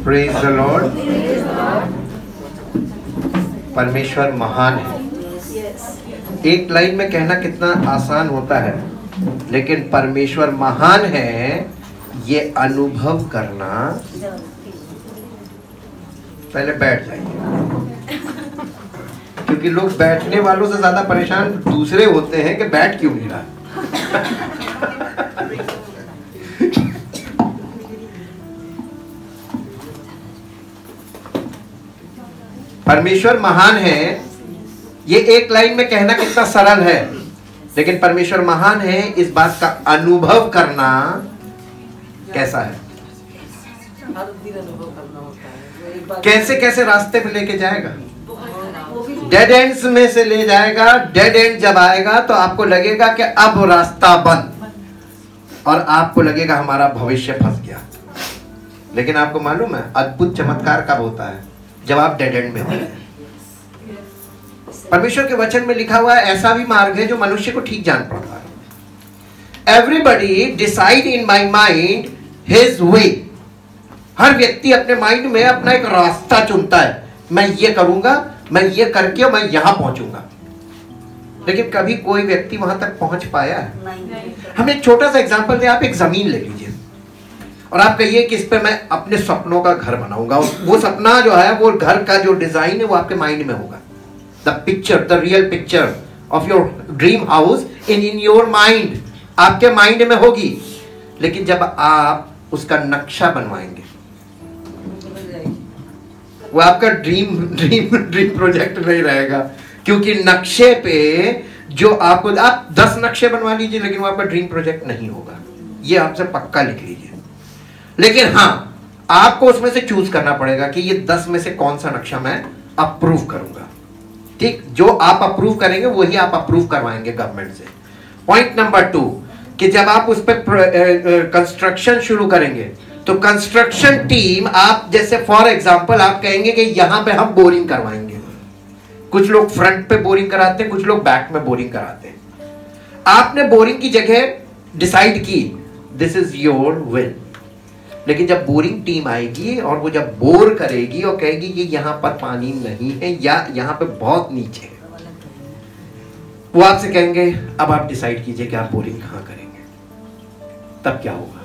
Praise the Lord. परमेश्वर महान है। एक लाइन में कहना कितना आसान होता है, लेकिन परमेश्वर महान है ये अनुभव करना। पहले बैठ जाइए, क्योंकि लोग बैठने वालों से ज्यादा परेशान दूसरे होते हैं कि बैठ क्यों नहीं रहा। परमेश्वर महान है ये एक लाइन में कहना कितना सरल है, लेकिन परमेश्वर महान है इस बात का अनुभव करना कैसा है। कैसे कैसे रास्ते पे लेके जाएगा, डेड एंड्स में से ले जाएगा। डेड एंड जब आएगा तो आपको लगेगा कि अब रास्ता बंद, और आपको लगेगा हमारा भविष्य फंस गया। लेकिन आपको मालूम है अद्भुत चमत्कार कब होता है, जब आप डेड एंड में होते हैं। परमेश्वर के वचन में लिखा हुआ है ऐसा भी मार्ग है जो मनुष्य को ठीक जान पड़ता है। Everybody decide in my mind his way. हर व्यक्ति अपने माइंड में अपना एक रास्ता चुनता है, मैं ये करूंगा, मैं ये करके मैं यहां पहुंचूंगा। लेकिन कभी कोई व्यक्ति वहां तक पहुंच पाया है? हम एक छोटा सा एग्जांपल दें। आप एक जमीन ले लीजिए और आप कहिए कि इस पे मैं अपने सपनों का घर बनाऊंगा। वो सपना जो है, वो घर का जो डिजाइन है वो आपके माइंड में होगा। The picture, the real picture of your dream house in your mind, आपके माइंड में होगी। लेकिन जब आप उसका नक्शा बनवाएंगे, वो आपका ड्रीम प्रोजेक्ट नहीं रहेगा, क्योंकि नक्शे पे जो आपको, आप 10 नक्शे बनवा लीजिए लेकिन वो आपका ड्रीम प्रोजेक्ट नहीं होगा। ये आपसे पक्का लिख लीजिए। लेकिन हाँ, आपको उसमें से चूज करना पड़ेगा कि ये 10 में से कौन सा नक्शा मैं अप्रूव करूंगा। ठीक, जो आप अप्रूव करेंगे वही आप अप्रूव करवाएंगे गवर्नमेंट से। पॉइंट नंबर 2 कि जब आप उस पर कंस्ट्रक्शन शुरू करेंगे तो कंस्ट्रक्शन टीम, आप जैसे फॉर एग्जांपल आप कहेंगे कि यहां पे हम बोरिंग करवाएंगे। कुछ लोग फ्रंट पे बोरिंग कराते हैं, कुछ लोग बैक में बोरिंग कराते हैं। आपने बोरिंग की जगह डिसाइड की, दिस इज योर विल। लेकिन जब बोरिंग टीम आएगी और वो जब बोर करेगी और कहेगी कि यहाँ पर पानी नहीं है या यहाँ पे बहुत नीचे है, वो आपसे कहेंगे अब आप डिसाइड कीजिए कि आप बोरिंग कहाँ करेंगे। तब क्या होगा?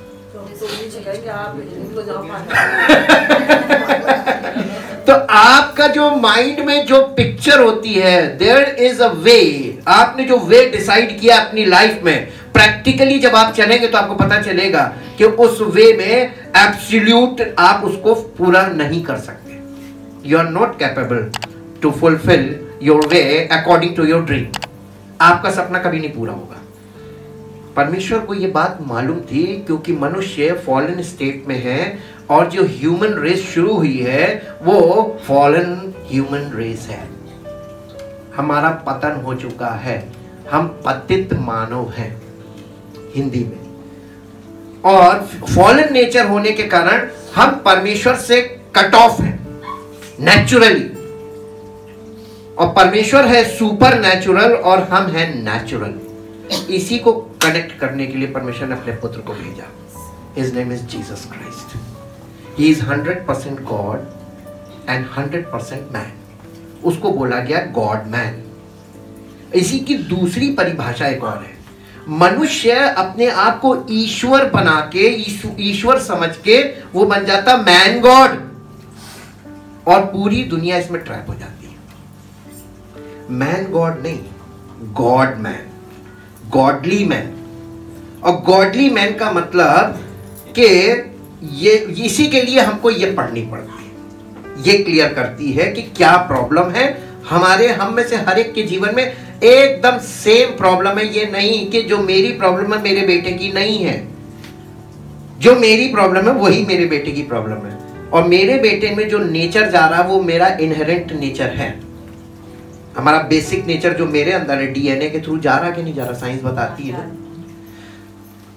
तो आपका जो माइंड में जो पिक्चर होती है, देयर इज अ वे। आपने जो वे डिसाइड किया अपनी लाइफ में, प्रैक्टिकली जब आप चलेंगे तो आपको पता चलेगा कि उस वे में एब्सोल्यूट आप उसको पूरा नहीं कर सकते। You are not capable to fulfil your way according to your dream. आपका सपना कभी नहीं पूरा होगा। परमेश्वर को यह बात मालूम थी, क्योंकि मनुष्य फॉलन स्टेट में है और जो ह्यूमन रेस शुरू हुई है वो फॉलन ह्यूमन रेस है। हमारा पतन हो चुका है, हम पतित मानव हैं हिंदी में, और फॉलन नेचर होने के कारण हम परमेश्वर से कट ऑफ हैं नेचुरली। और परमेश्वर है सुपर नेचुरल और हम हैं नेचुरल। इसी को कनेक्ट करने के लिए परमेश्वर ने अपने पुत्र को भेजा। His name is Jesus Christ. He is 100% God and 100% man. उसको बोला गया गॉड मैन। इसी की दूसरी परिभाषा एक और है, मनुष्य अपने आप को ईश्वर बना के, ईश्वर समझ के वो बन जाता मैन गॉड, और पूरी दुनिया इसमें ट्रैप हो जाती है। मैन गॉड नहीं, गॉड मैन, गॉडली मैन। और गॉडली मैन का मतलब कि ये, इसी के लिए हमको ये पढ़नी पड़ती है। ये क्लियर करती है कि क्या प्रॉब्लम है हमारे, हम में से हर एक के जीवन में एकदम सेम प्रॉब्लम है। ये नहीं कि जो मेरी प्रॉब्लम है मेरे बेटे की नहीं है, जो मेरी प्रॉब्लम है वही मेरे बेटे की प्रॉब्लम है। और मेरे बेटे में जो नेचर जा रहा है वो मेरा इनहेरेंट नेचर है। हमारा बेसिक नेचर जो मेरे अंदर है, डीएनए के थ्रू जा रहा कि नहीं जा रहा, साइंस बताती है।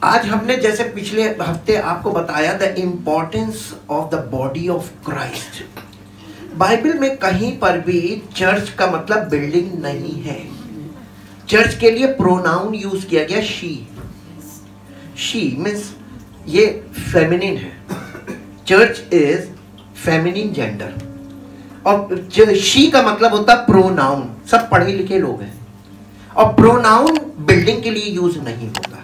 आज हमने जैसे पिछले हफ्ते आपको बताया the importance of the body of Christ. Bible में कहीं पर भी चर्च का मतलब बिल्डिंग नहीं है। चर्च के लिए प्रोनाउन यूज किया गया शी। शी मीन्स ये फेमिनिन है। चर्च इज फेमिनिन जेंडर, और जो शी का मतलब होता है प्रोनाउन। सब पढ़े लिखे लोग हैं, और प्रोनाउन बिल्डिंग के लिए यूज नहीं होता।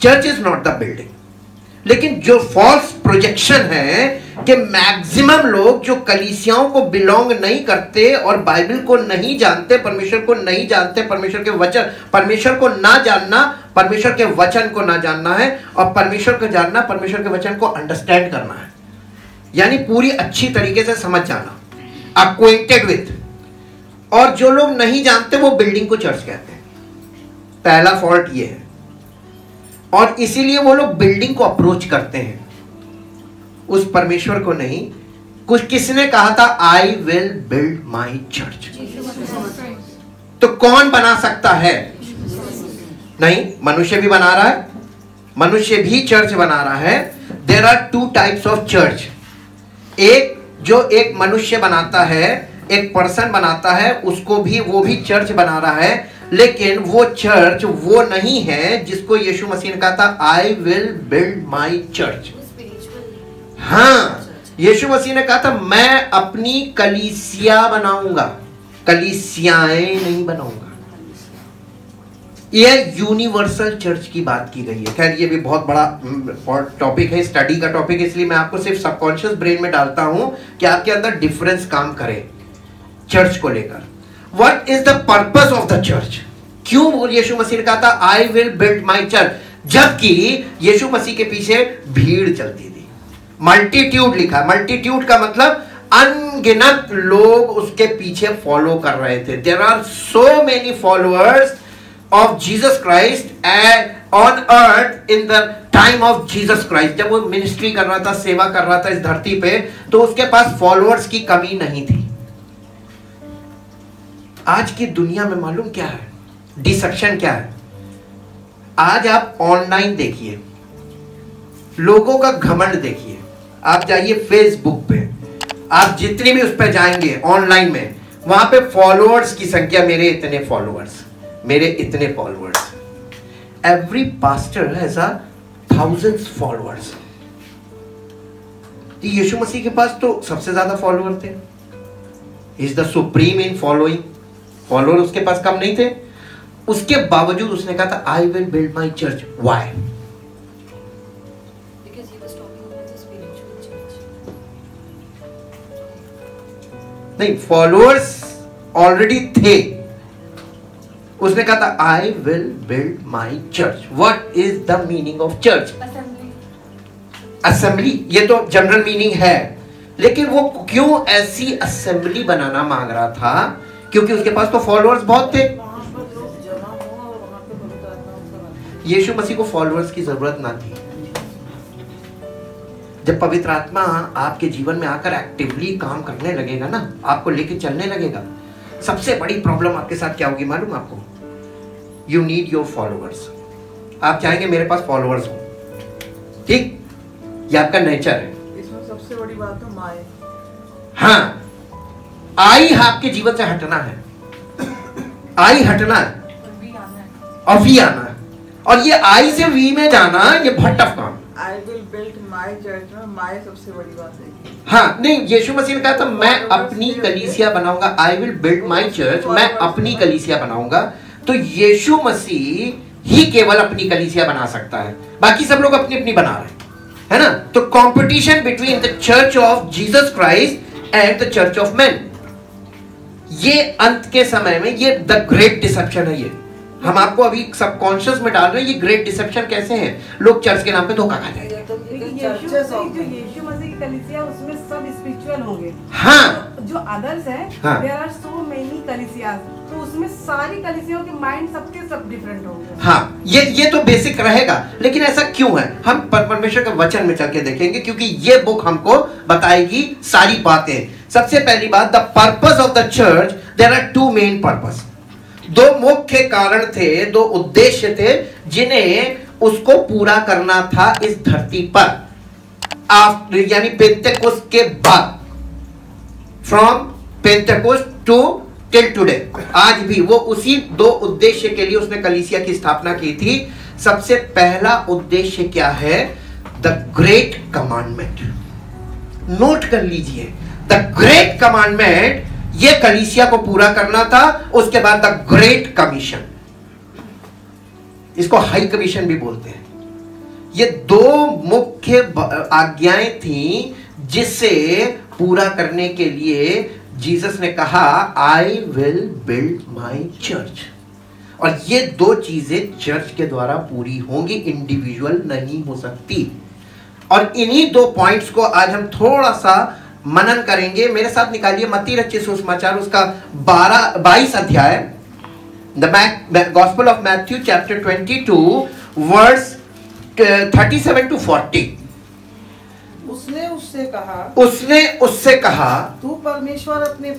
Church is not the building. लेकिन जो फॉल्स प्रोजेक्शन है कि मैक्सिमम लोग जो कलीसियाओं को बिलोंग नहीं करते और बाइबल को नहीं जानते, परमेश्वर को नहीं जानते, परमेश्वर के वचन, परमेश्वर को ना जानना, परमेश्वर के वचन को ना जानना है, और परमेश्वर को जानना, परमेश्वर के वचन को अंडरस्टैंड करना है, यानी पूरी अच्छी तरीके से समझ जाना, अक्वेंटेड विथ। और जो लोग नहीं जानते वो बिल्डिंग को चर्च कहते हैं। पहला फॉल्ट ये है, और इसीलिए वो लोग बिल्डिंग को अप्रोच करते हैं, उस परमेश्वर को नहीं। कुछ किसने कहा था, I will build my church. तो कौन बना सकता है? नहीं, मनुष्य भी बना रहा है, मनुष्य भी चर्च बना रहा है। There are two types of church. एक जो एक मनुष्य बनाता है, एक पर्सन बनाता है, उसको भी, वो भी चर्च बना रहा है, लेकिन वो चर्च वो नहीं है जिसको यीशु मसीह ने कहा था I will build my church. हाँ, यीशु मसीह ने कहा था मैं अपनी कलीसिया बनाऊंगा, कलीसियाएं नहीं बनाऊंगा। यह यूनिवर्सल चर्च की बात की गई है। खैर ये भी बहुत बड़ा टॉपिक है, स्टडी का टॉपिक, इसलिए मैं आपको सिर्फ सबकॉन्शियस ब्रेन में डालता हूं कि आपके अंदर डिफरेंस काम करे चर्च को लेकर। What is the purpose of the church? क्यों यीशु मसीह ने कहा था I will build my church, जबकि यीशु मसीह के पीछे भीड़ चलती थी। मल्टीट्यूड लिखा, मल्टीट्यूड का मतलब अनगिनत लोग उसके पीछे फॉलो कर रहे थे। There are so many followers of Jesus Christ on earth in the time of Jesus Christ। जब वो मिनिस्ट्री कर रहा था, सेवा कर रहा था इस धरती पे, तो उसके पास फॉलोअर्स की कमी नहीं थी। आज की दुनिया में मालूम क्या है, डिसेप्शन क्या है? आज आप ऑनलाइन देखिए, लोगों का घमंड देखिए। आप जाइए फेसबुक पे, आप जितनी भी उस पर जाएंगे ऑनलाइन में, वहां पे फॉलोअर्स की संख्या, मेरे इतने फॉलोअर्स, मेरे इतने followers. Every pastor has a thousands followers. Yeshu Masih के पास तो सबसे ज्यादा फॉलोअर थे। He is the supreme in following. Follower उसके पास कम नहीं थे, उसके बावजूद उसने कहा था I will build my church. Why? नहीं, फॉलोअर्स ऑलरेडी थे। उसने कहा था I will build my church. What is the meaning of church? Assembly. ये तो जनरल मीनिंग है, लेकिन वो क्यों ऐसी असेंबली बनाना मांग रहा था? क्योंकि उसके पास तो फॉलोअर्स बहुत थे। यीशु मसीह को फॉलोअर्स की जरूरत ना थी। जब पवित्र आत्मा आपके जीवन में आकर एक्टिवली काम करने लगेगा ना, आपको लेके चलने लगेगा, सबसे बड़ी प्रॉब्लम आपके साथ क्या होगी मालूम आपको? You need your followers. आप चाहेंगे मेरे पास फॉलोअर्स हो, ठीक, ये आपका नेचर है। इसमें सबसे बड़ी बात है माय। हाँ, आई आपके जीवन से हटना है, आई हटना है और वी आना है। और ये आई से वी में जाना, ये बहुत टफ काम। I will build my church में माय सबसे बड़ी बात है। हाँ, नहीं, यीशु मसीह ने कहा था मैं अपनी कलीसिया बनाऊंगा। I will build my church, मैं अपनी कलीसिया बनाऊंगा। तो यीशु मसीह ही केवल अपनी कलीसिया बना सकता है, बाकी सब लोग अपनी अपनी बना रहे हैं, है ना? तो competition between the church of Jesus Christ and the church of man, ये अंत के समय में ये द ग्रेट डिसेप्शन है। ये हम आपको अभी सबकॉन्शियस में डाल रहे हैं। ये ग्रेट डिसेप्शन कैसे है? लोग चर्च के नाम पे धोखा खा जाएंगे। यीशु मसीह की कलीसिया, उसमें सब स्पिरिचुअल होंगे। हाँ, जो अदर्स है, हाँ, देयर आर सो मेनी कलीसियास, तो उसमें सारी कलीसियाओं के माइंड सबके सब डिफरेंट होंगे। हाँ, ये तो बेसिक रहेगा। लेकिन ऐसा क्यों है? हम परमेश्वर के वचन में चल के देखेंगे, क्योंकि ये बुक हमको बताएगी सारी बातें। सबसे पहली बात, the purpose of the church, there are two main purpose. दो मुख्य कारण थे, दो उद्देश्य थे जिन्हें उसको पूरा करना था इस धरती पर, यानी पेंटेकोस्ट के बाद, from Pentecost to till today. आज भी वो उसी दो उद्देश्य के लिए उसने कलीसिया की स्थापना की थी। सबसे पहला उद्देश्य क्या है? The great commandment. नोट कर लीजिए, द ग्रेट कमांडमेंट, ये कलीसिया को पूरा करना था। उसके बाद द ग्रेट कमीशन, इसको हाई कमीशन भी बोलते हैं। ये दो मुख्य आज्ञाएं थी जिसे पूरा करने के लिए जीसस ने कहा I will build my church. और ये दो चीजें चर्च के द्वारा पूरी होंगी, इंडिविजुअल नहीं हो सकती। और इन्हीं दो पॉइंट्स को आज हम थोड़ा सा मनन करेंगे। मेरे साथ निकालिए मत्ती रचित सुसमाचार उसका 22 अध्याय, the gospel of Matthew chapter 22 verse 37 to 40। उसने उससे कहा तू परमेश्वर अपने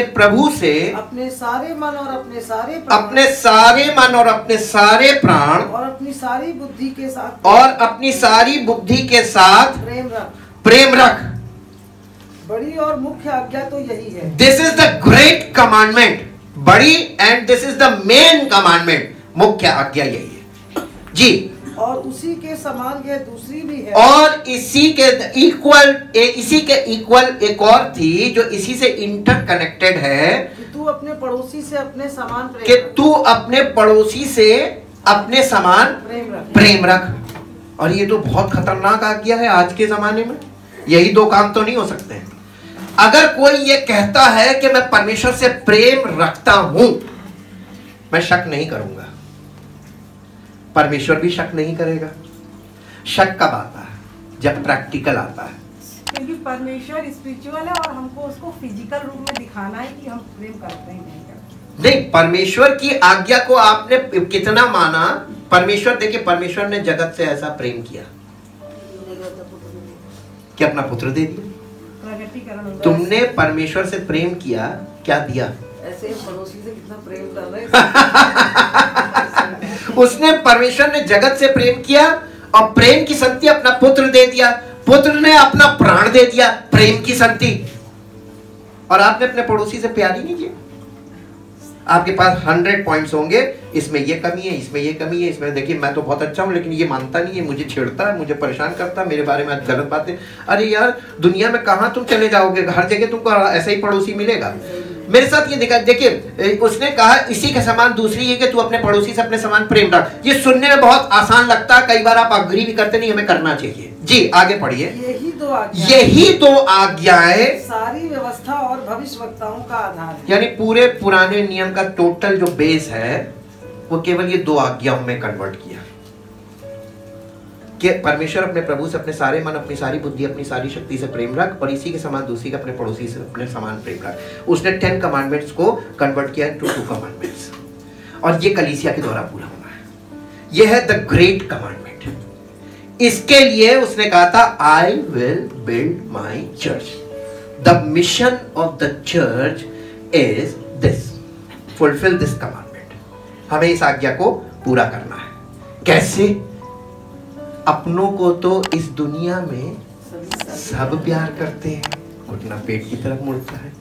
प्रभु से अपने सारे मन और अपने सारे प्राण और अपनी सारी बुद्धि के साथ प्रेम रख। बड़ी और मुख्य आज्ञा तो यही है। This is the great commandment, बड़ी, and this is the main commandment, मुख्य आज्ञा यही है जी। और उसी के समान यह दूसरी भी है, और इसी के इक्वल एक और थी जो इसी से इंटरकनेक्टेड है, कि तू अपने पड़ोसी से अपने समान प्रेम रख। और ये तो बहुत खतरनाक आज्ञा है आज के जमाने में। यही दो काम तो नहीं हो सकते हैं। अगर कोई ये कहता है कि मैं परमेश्वर से प्रेम रखता हूं, मैं शक नहीं करूंगा, परमेश्वर भी शक नहीं करेगा। शक कब आता है? जब प्रैक्टिकल आता है। क्योंकि परमेश्वर स्पिरिचुअल है और हमको उसको फिजिकल रूप में दिखाना है कि हम प्रेम करते हैं नहीं करते। नहीं, परमेश्वर की आज्ञा को आपने कितना माना? परमेश्वर, देखिए, परमेश्वर ने जगत से ऐसा प्रेम किया कि अपना पुत्र दे दिया। प्रगटीकरण। तुमने परमेश्वर से प्रेम किया, क्या दिया? ऐसे पड़ोसी से कितना प्रेम कर रहे उसने, परमेश्वर ने जगत से प्रेम किया और प्रेम की संति अपना पुत्र दे दिया। पुत्र ने अपना प्राण दे दिया, प्रेम की संति। और आपने अपने पड़ोसी से प्यार ही नहीं किया। आपके पास 100 पॉइंट्स होंगे, इसमें ये कमी है, इसमें ये कमी है, इसमें देखिए मैं तो बहुत अच्छा हूं लेकिन ये मानता नहीं है, मुझे छेड़ता है, मुझे परेशाान करता है, मेरे बारे में गलत बातें। अरे यार, दुनिया में कहां तुम चले जाओगे? हर जगह तुमको ऐसा ही पड़ोसी मिलेगा। मेरे साथ ये देखा, देखिए, उसने कहा इसी के समान दूसरी है कि तू अपने पड़ोसी से अपने समान प्रेम रख। ये सुनने में बहुत आसान लगता है, कई बार आप अग्री भी करते नहीं, हमें करना चाहिए जी। आगे पढ़िए। यही दो आज्ञाएं सारी व्यवस्था और भविष्यवक्ताओं का आधार है। यानी पूरे पुराने नियम का टोटल जो बेस है वो केवल ये दो आज्ञाओं में कन्वर्ट किया कि परमेश्वर अपने प्रभु से अपने सारे मन, अपनी सारी बुद्धि, अपनी सारी शक्ति से प्रेम रख, और इसी के समान दूसरी का अपने पड़ोसी से अपने समान प्रेम रख। उसने 10 कमांडमेंट्स को कन्वर्ट किया टू 2 कमांडमेंट्स, और ये कलीसिया के द्वारा पूरा होना है। यह है द ग्रेट कमांडमेंट। इसके लिए उसने कहा था I will build my church. The mission of the church is this, fulfil this commandment. हमें इस आज्ञा को पूरा करना है। कैसे? अपनों को तो इस दुनिया में सब प्यार करते हैं, घुटना पेट की तरफ मुड़ता है,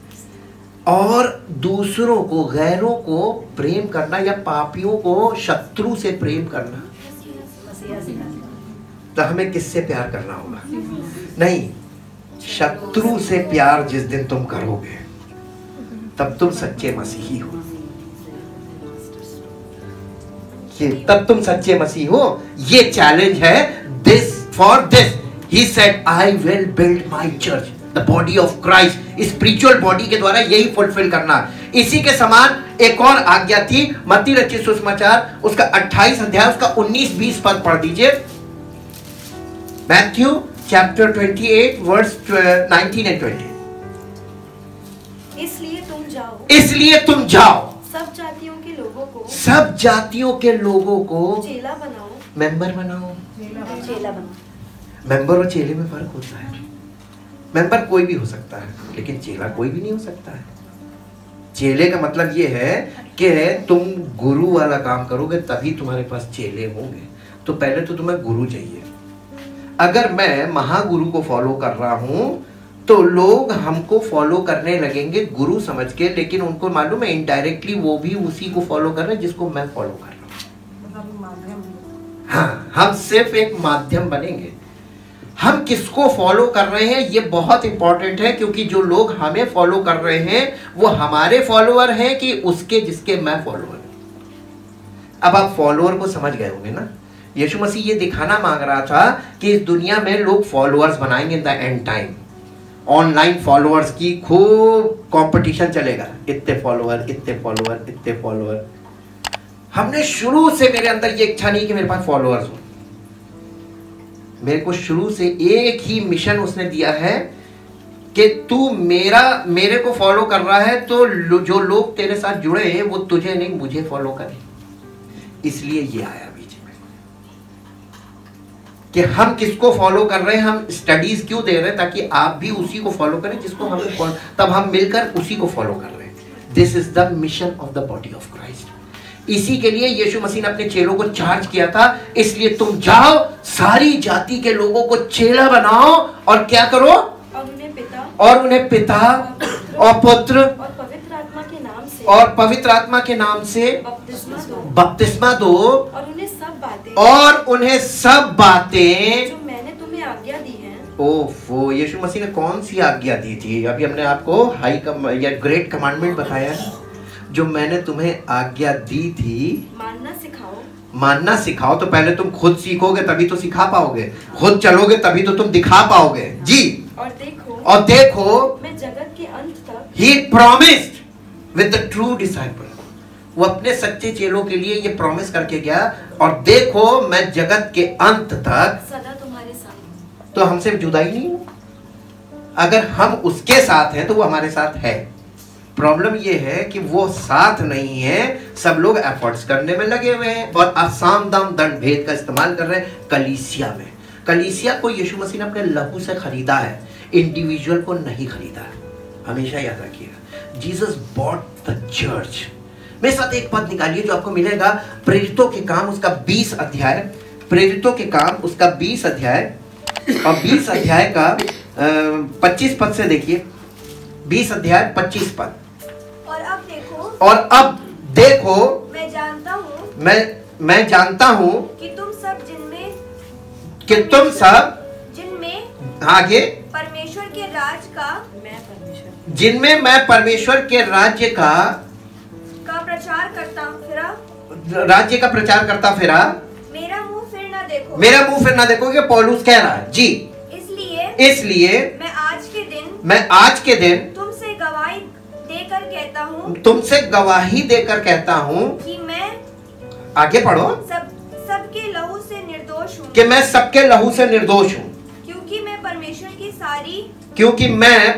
और दूसरों को, गैरों को प्रेम करना या पापियों को, शत्रु से प्रेम करना, तो हमें किससे प्यार करना होगा? नहीं, शत्रु से प्यार जिस दिन तुम करोगे तब तुम सच्चे मसीही हो। तब तुम सच्चे मसीह हो। ये चैलेंज है। This for this he said I will build my church, the body of Christ. Spiritual body के द्वारा यही फुलफिल करना। इसी के समान एक और आज्ञा थी, मत्ती रचित सुसमाचार उसका 28 अध्याय उसका 19-20 पद पढ़ दीजिए। Matthew chapter 28 verse 19 and 20। इसलिए तुम जाओ सब जातियों के लोगों को चेला बनाओ, मेंबर बनाओ। चेला बनाओ। मेंबर और चेले में फर्क होता है। मेंबर कोई भी हो सकता है लेकिन चेला कोई भी नहीं हो सकता है। चेले का मतलब ये है कि तुम गुरु वाला काम करोगे तभी तुम्हारे पास चेले होंगे। तो पहले तो तुम्हें गुरु चाहिए। अगर मैं महागुरु को फॉलो कर रहा हूं तो लोग हमको फॉलो करने लगेंगे गुरु समझ के, लेकिन उनको मालूम है इनडायरेक्टली वो भी उसी को फॉलो कर रहे हैं जिसको मैं फॉलो कर रहा हूं। हाँ, हम सिर्फ एक माध्यम बनेंगे। हम किसको फॉलो कर रहे हैं ये बहुत इंपॉर्टेंट है, क्योंकि जो लोग हमें फॉलो कर रहे हैं वो हमारे फॉलोअर हैं कि उसके जिसके मैं फॉलोअर। अब आप फॉलोअर को समझ गए होंगे ना। यीशु मसीह ये दिखाना मांग रहा था कि इस दुनिया में लोग फॉलोअर्स बनाएंगे in the end time. Online followers की खूब कंपटीशन चलेगा, इतने फॉलोअर, इतने फॉलोअर, इतने फॉलोअर। हमने शुरू से, मेरे अंदर ये इच्छा नहीं कि मेरे पास फॉलोअर्स हो। मेरे को शुरू से एक ही मिशन उसने दिया है कि तू मेरे को फॉलो कर रहा है तो जो लोग तेरे साथ जुड़े हैं वो तुझे नहीं मुझे फॉलो करें। इसलिए ये आया बीच में कि हम किसको फॉलो कर रहे हैं, हम स्टडीज क्यों दे रहे हैं, ताकि आप भी उसी को फॉलो करें जिसको हम फॉलो, तब हम मिलकर उसी को फॉलो कर रहे हैं। This is the mission of the body of Christ. इसी के लिए यीशु मसीह ने अपने चेलों को चार्ज किया था, इसलिए तुम जाओ सारी जाति के लोगों को चेला बनाओ और क्या करो, और उन्हें पिता और पुत्र और पवित्र आत्मा के नाम से बपतिस्मा दो और उन्हें सब बातें जो मैंने तुम्हें आज्ञा दी है। ओफो, यीशु मसीह ने कौन सी आज्ञा दी थी? अभी हमने आपको या ग्रेट कमांडमेंट बताया है, जो मैंने तुम्हें आज्ञा दी थी मानना सिखाओ। तो पहले तुम खुद सीखोगे तभी तो सिखा पाओगे, खुद चलोगे तभी तो तुम दिखा पाओगे जी। और देखो मैं जगत के अंत तक He promised with the true disciple। वो अपने सच्चे चेलों के लिए ये प्रॉमिस करके गया, और देखो मैं जगत के अंत तक सदा तुम्हारे साथ। तो हमसे जुदा ही नहीं हो। अगर हम उसके साथ हैं तो वो हमारे साथ है। प्रॉब्लम ये है कि वो साथ नहीं है, सब लोग एफर्ट्स करने में लगे हुए हैं और आसाम दाम दंड भेद का इस्तेमाल कर रहे हैं कलीसिया में। कलीसिया को यीशु मसीह ने अपने लहू से खरीदा है, इंडिविजुअल को नहीं खरीदा है। हमेशा याद रखिएगा, जीसस बॉट द चर्च। मेरे साथ एक पद निकालिए जो आपको मिलेगा प्रेरितों के काम उसका 20 अध्याय, प्रेरितों के काम उसका 20 अध्याय और 20 अध्याय का 25 पद से देखिए। 20 अध्याय 25 पद। और अब देखो मैं जानता हूँ कि तुम सब जिनमें आगे परमेश्वर के राज का जिनमें मैं परमेश्वर के राज्य का प्रचार करता फिरा मेरा मुंह फिर ना देखोगे। पौलुस कह रहा है जी। इसलिए मैं आज के दिन तुमसे गवाही देकर कहता हूँ कि मैं आगे पढ़ो सबके लहू से निर्दोष हूँ, कि मैं सबके लहू से निर्दोष हूँ, क्योंकि मैं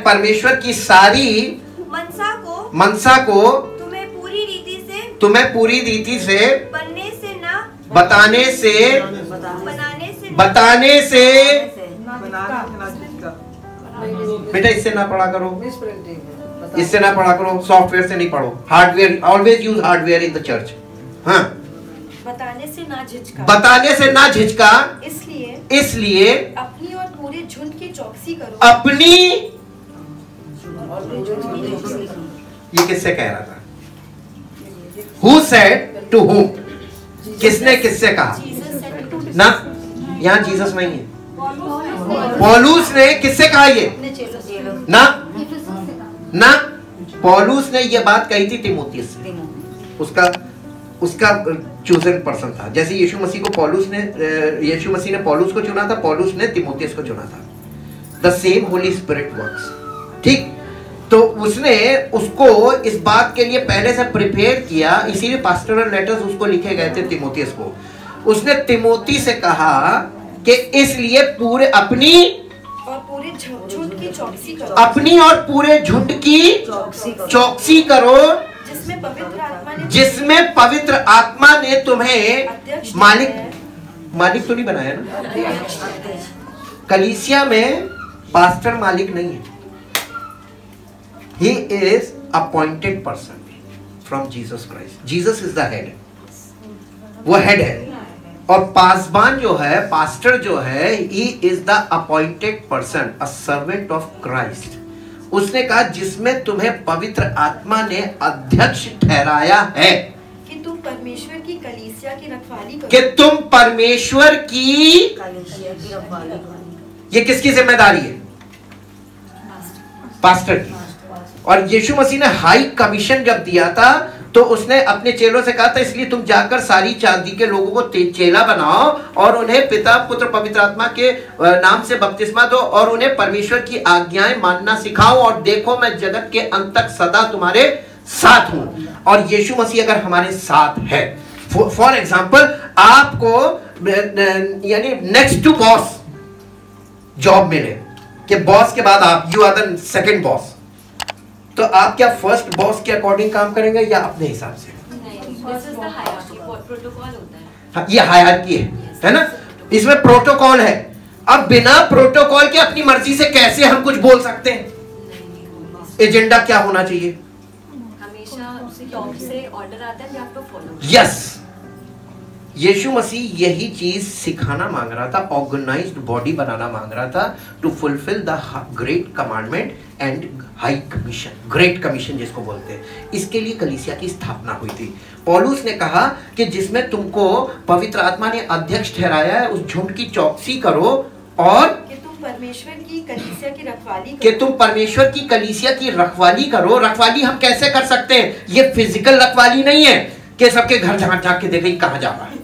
परमेश्वर की सारी मनसा को तुम्हें पूरी रीति से बताने से बेटा इससे ना पढ़ा करो, इससे ना पढ़ा करो, सॉफ्टवेयर से नहीं पढ़ो। Hardware, always use hardware in the church. हाँ, बताने से ना झिझका इसलिए अपनी और पूरे झुंड की चौकसी करो। अपनी, ये किससे कह रहा था? Who said to whom? किसने किससे कहा ना? यहाँ जीसस नहीं है, पौलुस ने किससे कहा ये ना पौलुस ने ये बात कही थी तिमोथियस से, उसका चूजन पर्सन था। जैसे यीशु मसीह ने पौलुस को चुना था, पौलुस ने तिमोथियस को चुना था। The same Holi spirit works, ठीक। तो उसने उसको इस बात के लिए पहले से प्रिपेयर किया, इसीलिए पास्टरल लेटर्स उसको लिखे गए थे तिमोथियस को। उसने तिमोथी से कहा कि इसलिए अपनी और पूरे झुंड की चौकसी करो, जिसमें पवित्र आत्मा ने तुम्हें मालिक तो नहीं बनाया ना। कलीसिया में पास्टर मालिक नहीं है, he is appointed person from Jesus Christ। Jesus is the head, वो हेड है। और पासबान जो है, पास्टर जो है, he is the appointed person, a servant of Christ। उसने कहा जिसमें तुम्हें पवित्र आत्मा ने अध्यक्ष ठहराया है कि तुम परमेश्वर की कलीसिया की रखवाली करो, कि तुम परमेश्वर की ये किसकी जिम्मेदारी है? पास्टर की। और यीशु मसीह ने हाई कमीशन जब दिया था तो उसने अपने चेलों से कहा था, इसलिए तुम जाकर सारी चांदी के लोगों को चेला बनाओ और उन्हें पिता पुत्र पवित्र आत्मा के नाम से बपतिस्मा दो और उन्हें परमेश्वर की आज्ञाएं मानना सिखाओ, और देखो मैं जगत के अंत तक सदा तुम्हारे साथ हूं। और यीशु मसीह अगर हमारे साथ है, फॉर एग्जाम्पल आपको यानी नेक्स्ट टू बॉस जॉब मिले कि बॉस के बाद आप, you are the second boss, तो आप क्या फर्स्ट बॉस के अकॉर्डिंग काम करेंगे या अपने हिसाब से? हाँ, ये हायरार्की है ना, इसमें प्रोटोकॉल है। अब बिना प्रोटोकॉल के अपनी मर्जी से कैसे हम कुछ बोल सकते हैं? एजेंडा क्या होना चाहिए? हमेशा टॉप से ऑर्डर आता है, we have to follow. Yes, Yeshu Masih यही चीज सिखाना मांग रहा था, ऑर्गेनाइज्ड बॉडी बनाना मांग रहा था, to fulfil the great commandment and high commission, great commission जिसको बोलते हैं। इसके लिए कलीसिया की स्थापना हुई थी। पौलुस ने कहा कि जिसमें तुमको पवित्र आत्मा ने अध्यक्ष ठहराया है, उस झुंड की चौकसी करो और कि तुम परमेश्वर की कलीसिया की रखवाली करो। कि तुम परमेश्वर की कलीसिया की रखवाली करो। रखवाली हम कैसे कर सकते हैं? ये फिजिकल रखवाली नहीं है कि सबके घर झांक झांक के देखे कहां जा रहा है।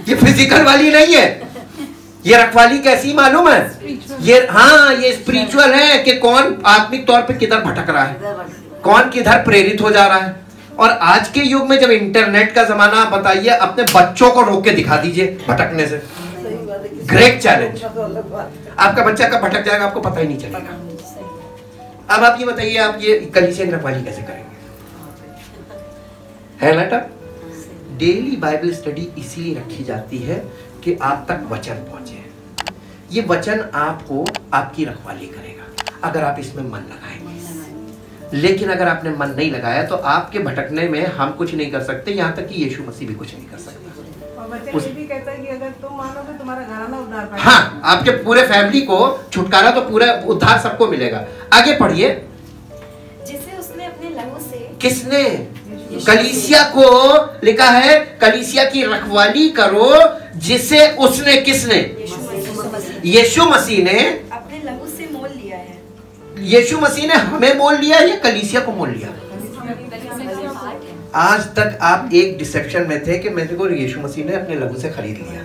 ये फिजिकल वाली नहीं है। ये रखवाली कैसी मालूम है? ये हाँ, ये स्पिरिचुअल है कि कौन आत्मिक तौर पे किधर भटक रहा है, कौन किधर प्रेरित हो जा रहा है। और आज के युग में जब इंटरनेट का जमाना, आप बताइए, अपने बच्चों को रोक के दिखा दीजिए भटकने से। Great challenge. आपका बच्चा कब भटक जाएगा आपको पता ही नहीं चलेगा। अब आप ये बताइए, आप ये कलीसिया की रखवाली कैसे करेंगे? है ना? डेली बाइबल स्टडी इसीलिए रखी जाती है कि आप तक वचन पहुंचे। ये वचन आपको आपकी रखवाली करेगा अगर आप इसमें मन लगाएंगे। लेकिन अगर आपने मन नहीं लगाया तो आपके भटकने में हम कुछ नहीं कर सकते, यहाँ तक कि यीशु मसीह भी कुछ नहीं कर सकता। और वचन ये भी कहता है कि अगर तुम मानोगे तुम्हारा घराना उद्धार पाएगा। हाँ, आपके पूरे फैमिली को छुटकारा, तो पूरा उद्धार सबको मिलेगा। आगे पढ़िए। जिसे उसने अपने लहू से, किसने? कलीसिया को लिखा है कलीसिया की रखवाली करो, जिसे उसने, किसने? यीशु मसीह ने अपने लहू से मोल लिया है। यीशु मसीह ने हमें मोल लिया या कलीसिया को मोल लिया? आज तक आप एक डिसेप्शन में थे कि मेरे को यीशु मसीह ने अपने लहू से खरीद लिया,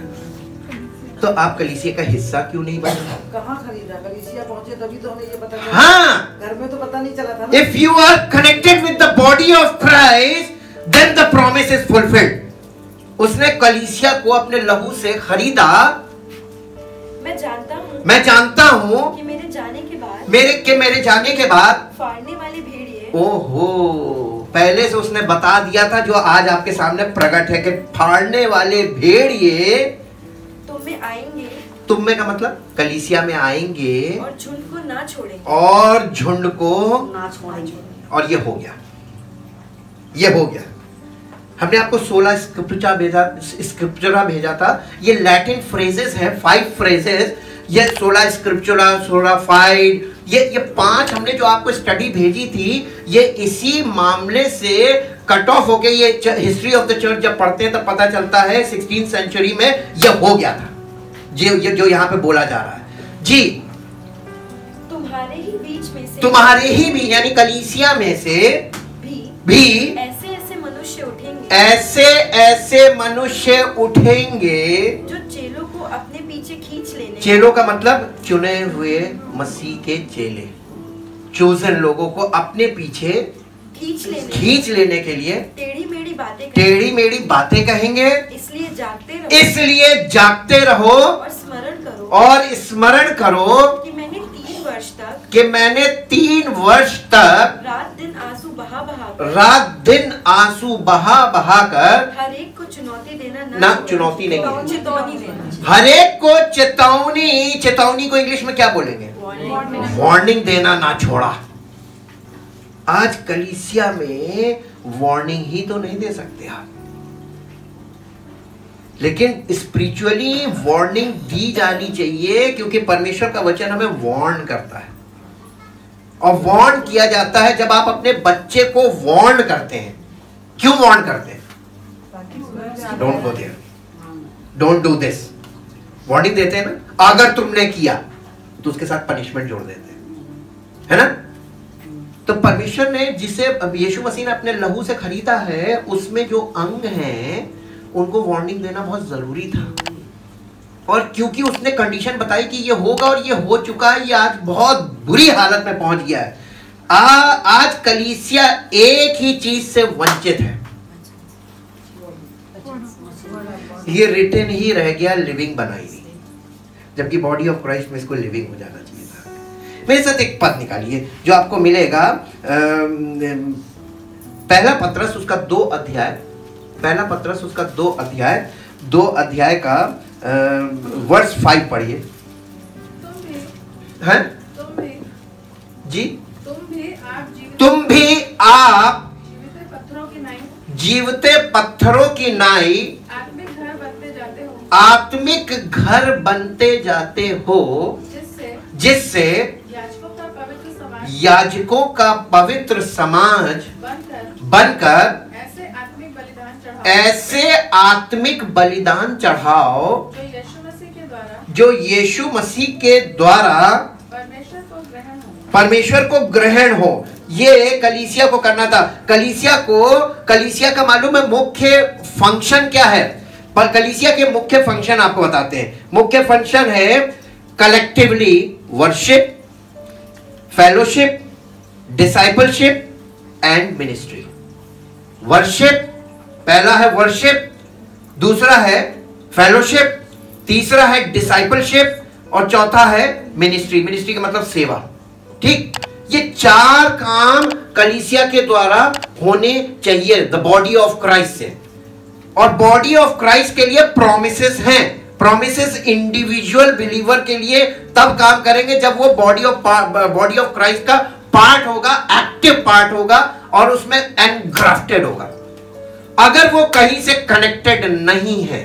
तो आप कलीसिया का हिस्सा क्यों नहीं बने? कहाँ खरीदा? कलीसिया पहुंचे तभी तो हमें ये पता चला। हाँ, घर में तो पता नहीं चला था ना। If you are connected with the body of Christ, then the promise is fulfilled. उसने कलीसिया को अपने लहू से खरीदा। मैं जानता हूँ कि मेरे जाने के बाद फाड़ने वाले भेड़िए, ओहो, पहले से उसने बता दिया था, जो आज आपके सामने प्रकट है कि फाड़ने वाले भेड़िए तुम में आएंगे। तुम में का मतलब कलीसिया में आएंगे और झुंड को ना छोड़ेंगे। और झुंड को ना छोड़ेंगे। और ये हो गया, ये हो गया। हमने आपको 16 स्क्रिप्चरा भेजा था। ये लैटिन फ्रेजेस हैं, 5 फ्रेजेस। ये 16 स्क्रिप्चरा, 16 फाइड, ये 5 हमने जो आपको स्टडी भेजी थी, ये इसी मामले से कट ऑफ हो गई। ये हिस्ट्री ऑफ द चर्च जब पढ़ते हैं तब पता चलता है 16th सेंचुरी में ये हो गया था, जो यहाँ पे बोला जा रहा है। जी, तुम्हारे ही बीच में से, तुम्हारे ही भी यानी कलीसिया में से भी ऐसे ऐसे मनुष्य उठेंगे जो चेलों को अपने पीछे खींच लेने, चेलों का मतलब चुने हुए मसीह के चेले, चोजन लोगों को अपने पीछे खींच लेने के लिए टेढ़ी मेढ़ी बातें कहेंगे। इसलिए जागते रहो और स्मरण करो कि मैंने 3 वर्ष तक रात दिन आंसू बहा कर हर एक को चुनौती देना ना चुनौती नहीं, चेतावनी देना, हर एक को चेतावनी को इंग्लिश में क्या बोलेंगे? वार्निंग देना ना छोड़ा। आज कलीसिया में वार्निंग ही तो नहीं दे सकते आप, लेकिन स्पिरिचुअली वार्निंग दी जानी चाहिए, क्योंकि परमेश्वर का वचन हमें वार्न करता है। और वार्न किया जाता है जब आप अपने बच्चे को वार्न करते हैं। क्यों वार्न करते हैं? Don't go there, don't do this, warning देते हैं ना, अगर तुमने किया तो उसके साथ पनिशमेंट जोड़ देते हैं, है ना। तो परमेश्वर ने जिसे यीशु मसीह ने अपने लहू से खरीदा है, उसमें जो अंग हैं उनको वार्निंग देना बहुत जरूरी था। और क्योंकि उसने कंडीशन बताई कि ये होगा और ये हो चुका है, ये आज बहुत बुरी हालत में पहुंच गया है। आज कलीसिया एक ही चीज से वंचित है, ये रिटर्न ही रह गया, लिविंग बनाई नहीं, जबकि बॉडी ऑफ क्राइस्ट में इसको लिविंग हो जाना चाहिए था। मेरे साथ एक पद निकालिए जो आपको मिलेगा, पहला पत्रस उसका 2 अध्याय, पहला पत्रस उसका 2 अध्याय का वर्स 5 पढ़िए। हैं? जी, तुम भी आप जीवते पत्थरों की नाई आत्मिक घर बनते जाते हो, जिससे याजकों का पवित्र समाज बनकर ऐसे आत्मिक बलिदान चढ़ाओ जो यीशु मसीह के द्वारा परमेश्वर को ग्रहण हो। ये कलीसिया को करना था। कलीसिया का मालूम है मुख्य फंक्शन क्या है? पर कलीसिया के मुख्य फंक्शन आपको बताते हैं। मुख्य फंक्शन है collectively worship, fellowship, discipleship and ministry. Worship, पहला है वर्शिप, दूसरा है फेलोशिप, तीसरा है डिसाइपलशिप और चौथा है मिनिस्ट्री। मिनिस्ट्री का मतलब सेवा। ठीक, ये 4 काम कलीसिया के द्वारा होने चाहिए द बॉडी ऑफ क्राइस्ट से। और बॉडी ऑफ क्राइस्ट के लिए प्रोमिसेस हैं। प्रोमिसेस इंडिविजुअल बिलीवर के लिए तब काम करेंगे जब वो बॉडी ऑफ क्राइस्ट का पार्ट होगा, एक्टिव पार्ट होगा और उसमें एनग्राफ्टेड होगा। अगर वो कहीं से कनेक्टेड नहीं है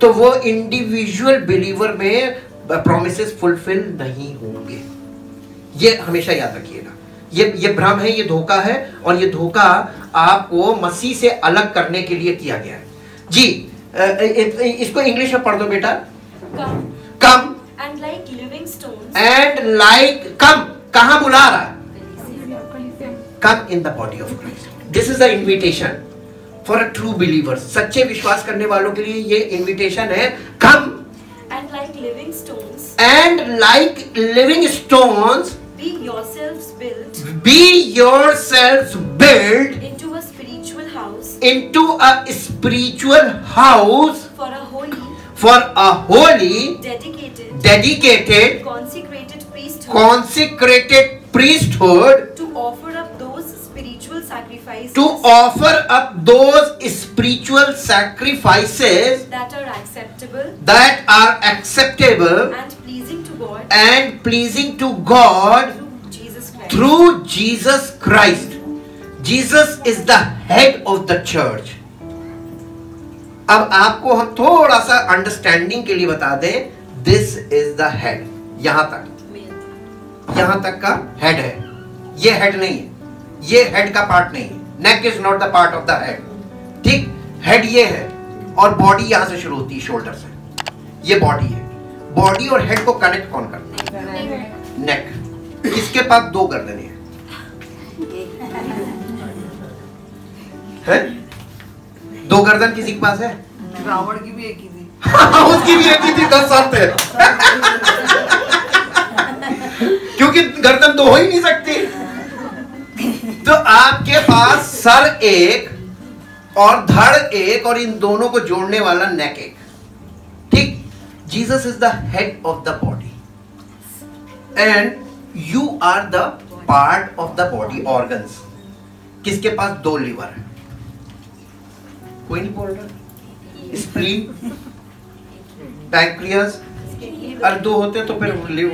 तो वो इंडिविजुअल बिलीवर में प्रोमिसेस फुलफिल नहीं होंगे। ये हमेशा याद रखिएगा। ये भ्रम है, ये धोखा है, और ये धोखा आपको मसीह से अलग करने के लिए किया गया है। जी, इसको इंग्लिश में पढ़ दो बेटा। Come and like living stones, and like come, कहां बुला रहा है? Come in the body of Christ. This is the invitation for a true believer. सच्चे विश्वास करने वालों के लिए ये इन्विटेशन है। Come and like living stones, and like living stones, be yourselves built into a spiritual house for a holy dedicated consecrated priesthood to offer up those spiritual sacrifices that are acceptable and pleasing to God through Jesus Christ. Jesus is the head of the church. अब आपको हम थोड़ा सा understanding के लिए बता दें, this is the head. यहां तक का हेड है। ये हेड नहीं है, ये हेड का पार्ट नहीं है। Neck is not the part of the head. ठीक, हेड ये है और बॉडी यहां से शुरू होती है, शोल्डर से। ये बॉडी है। बॉडी और हेड को कनेक्ट कौन करता है? नेक। इसके पास 2 गर्दनें हैं। है? 2 गर्दन किसी के पास है? रावण की भी एक ही थी। उसकी भी एक ही थी, 10 साल थे। क्योंकि गर्दन 2 हो ही नहीं सकती। तो आपके पास सर एक और धड़ एक और इन दोनों को जोड़ने वाला नेक एक। ठीक, Jesus is the head of the body and you are the part of the body organs. किसके पास 2 लीवर है? कोई नहीं बोल रहा। स्प्लीन, पैंक्रियास, और 2 होते तो फिर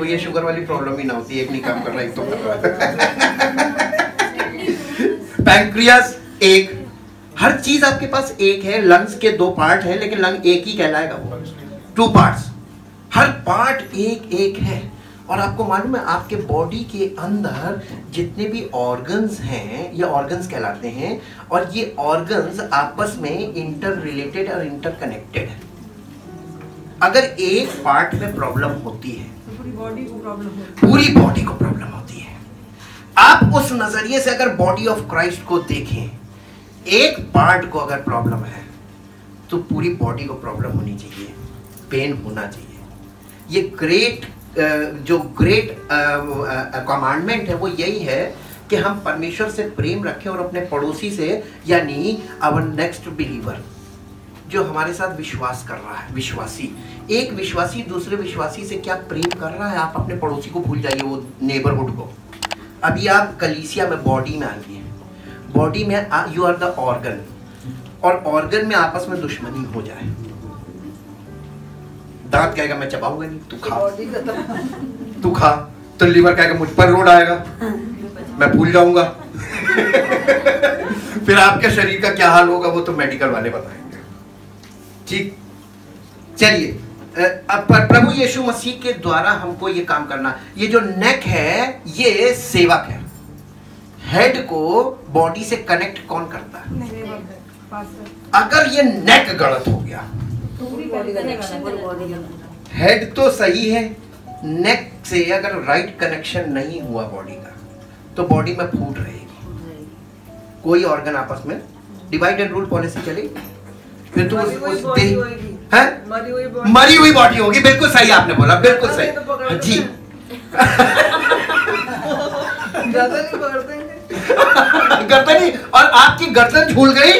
ये शुगर वाली प्रॉब्लम ही ना होती। एक नहीं काम कर रहा, एक तो कर रहा है। पैंक्रियास एक, हर चीज आपके पास एक है। लंग्स के 2 पार्ट है लेकिन लंग एक ही कहलाएगा, वो 2 पार्ट्स। हर पार्ट एक है। और आपको मालूम है आपके बॉडी के अंदर जितने भी ऑर्गन्स हैं, ये ऑर्गन्स कहलाते हैं। और ये ऑर्गन्स आपस में इंटर रिलेटेड और इंटरकनेक्टेड है। अगर एक पार्ट में प्रॉब्लम होती है तो पूरी बॉडी को प्रॉब्लम होती है। पूरी बॉडी को प्रॉब्लम होती है। आप उस नजरिए से अगर बॉडी ऑफ क्राइस्ट को देखें, एक पार्ट को अगर प्रॉब्लम है तो पूरी बॉडी को प्रॉब्लम होनी चाहिए, पेन होना चाहिए। ये जो ग्रेट कमांडमेंट है वो यही है कि हम परमेश्वर से प्रेम रखें और अपने पड़ोसी से, यानी आवर नेक्स्ट बिलीवर जो हमारे साथ विश्वास कर रहा है, विश्वासी, एक विश्वासी दूसरे विश्वासी से क्या प्रेम कर रहा है। आप अपने पड़ोसी को भूल जाइए, वो नेबरहुड को। अभी आप कलीसिया में बॉडी में आइए, बॉडी में यू आर द ऑर्गन, और ऑर्गन में आपस में दुश्मनी हो जाए, दांत कहेगा मैं चबाऊंगा नहीं, तू खा, तू खा, तो लीवर कहेगा मुझ पर रोड आएगा, मैं भूल जाऊंगा। फिर आपके शरीर का क्या हाल होगा वो तो मेडिकल वाले बताएंगे। ठीक, चलिए, प्रभु यीशु मसीह के द्वारा हमको ये काम करना। ये जो नेक है ये सेवक है। हेड को बॉडी से कनेक्ट कौन करता है? अगर ये नेक गलत हो गया, हेड तो सही है, नेक से अगर राइट कनेक्शन नहीं हुआ बॉडी का तो बॉडी में फूट रहेगी, कोई ऑर्गन आपस में डिवाइड एंड रूल पॉलिसी चलेगी, फिर तो मरी हुई बॉडी होगी। बिल्कुल सही आपने बोला, बिल्कुल सही जी। गर्दन, और आपकी गर्दन झूल गई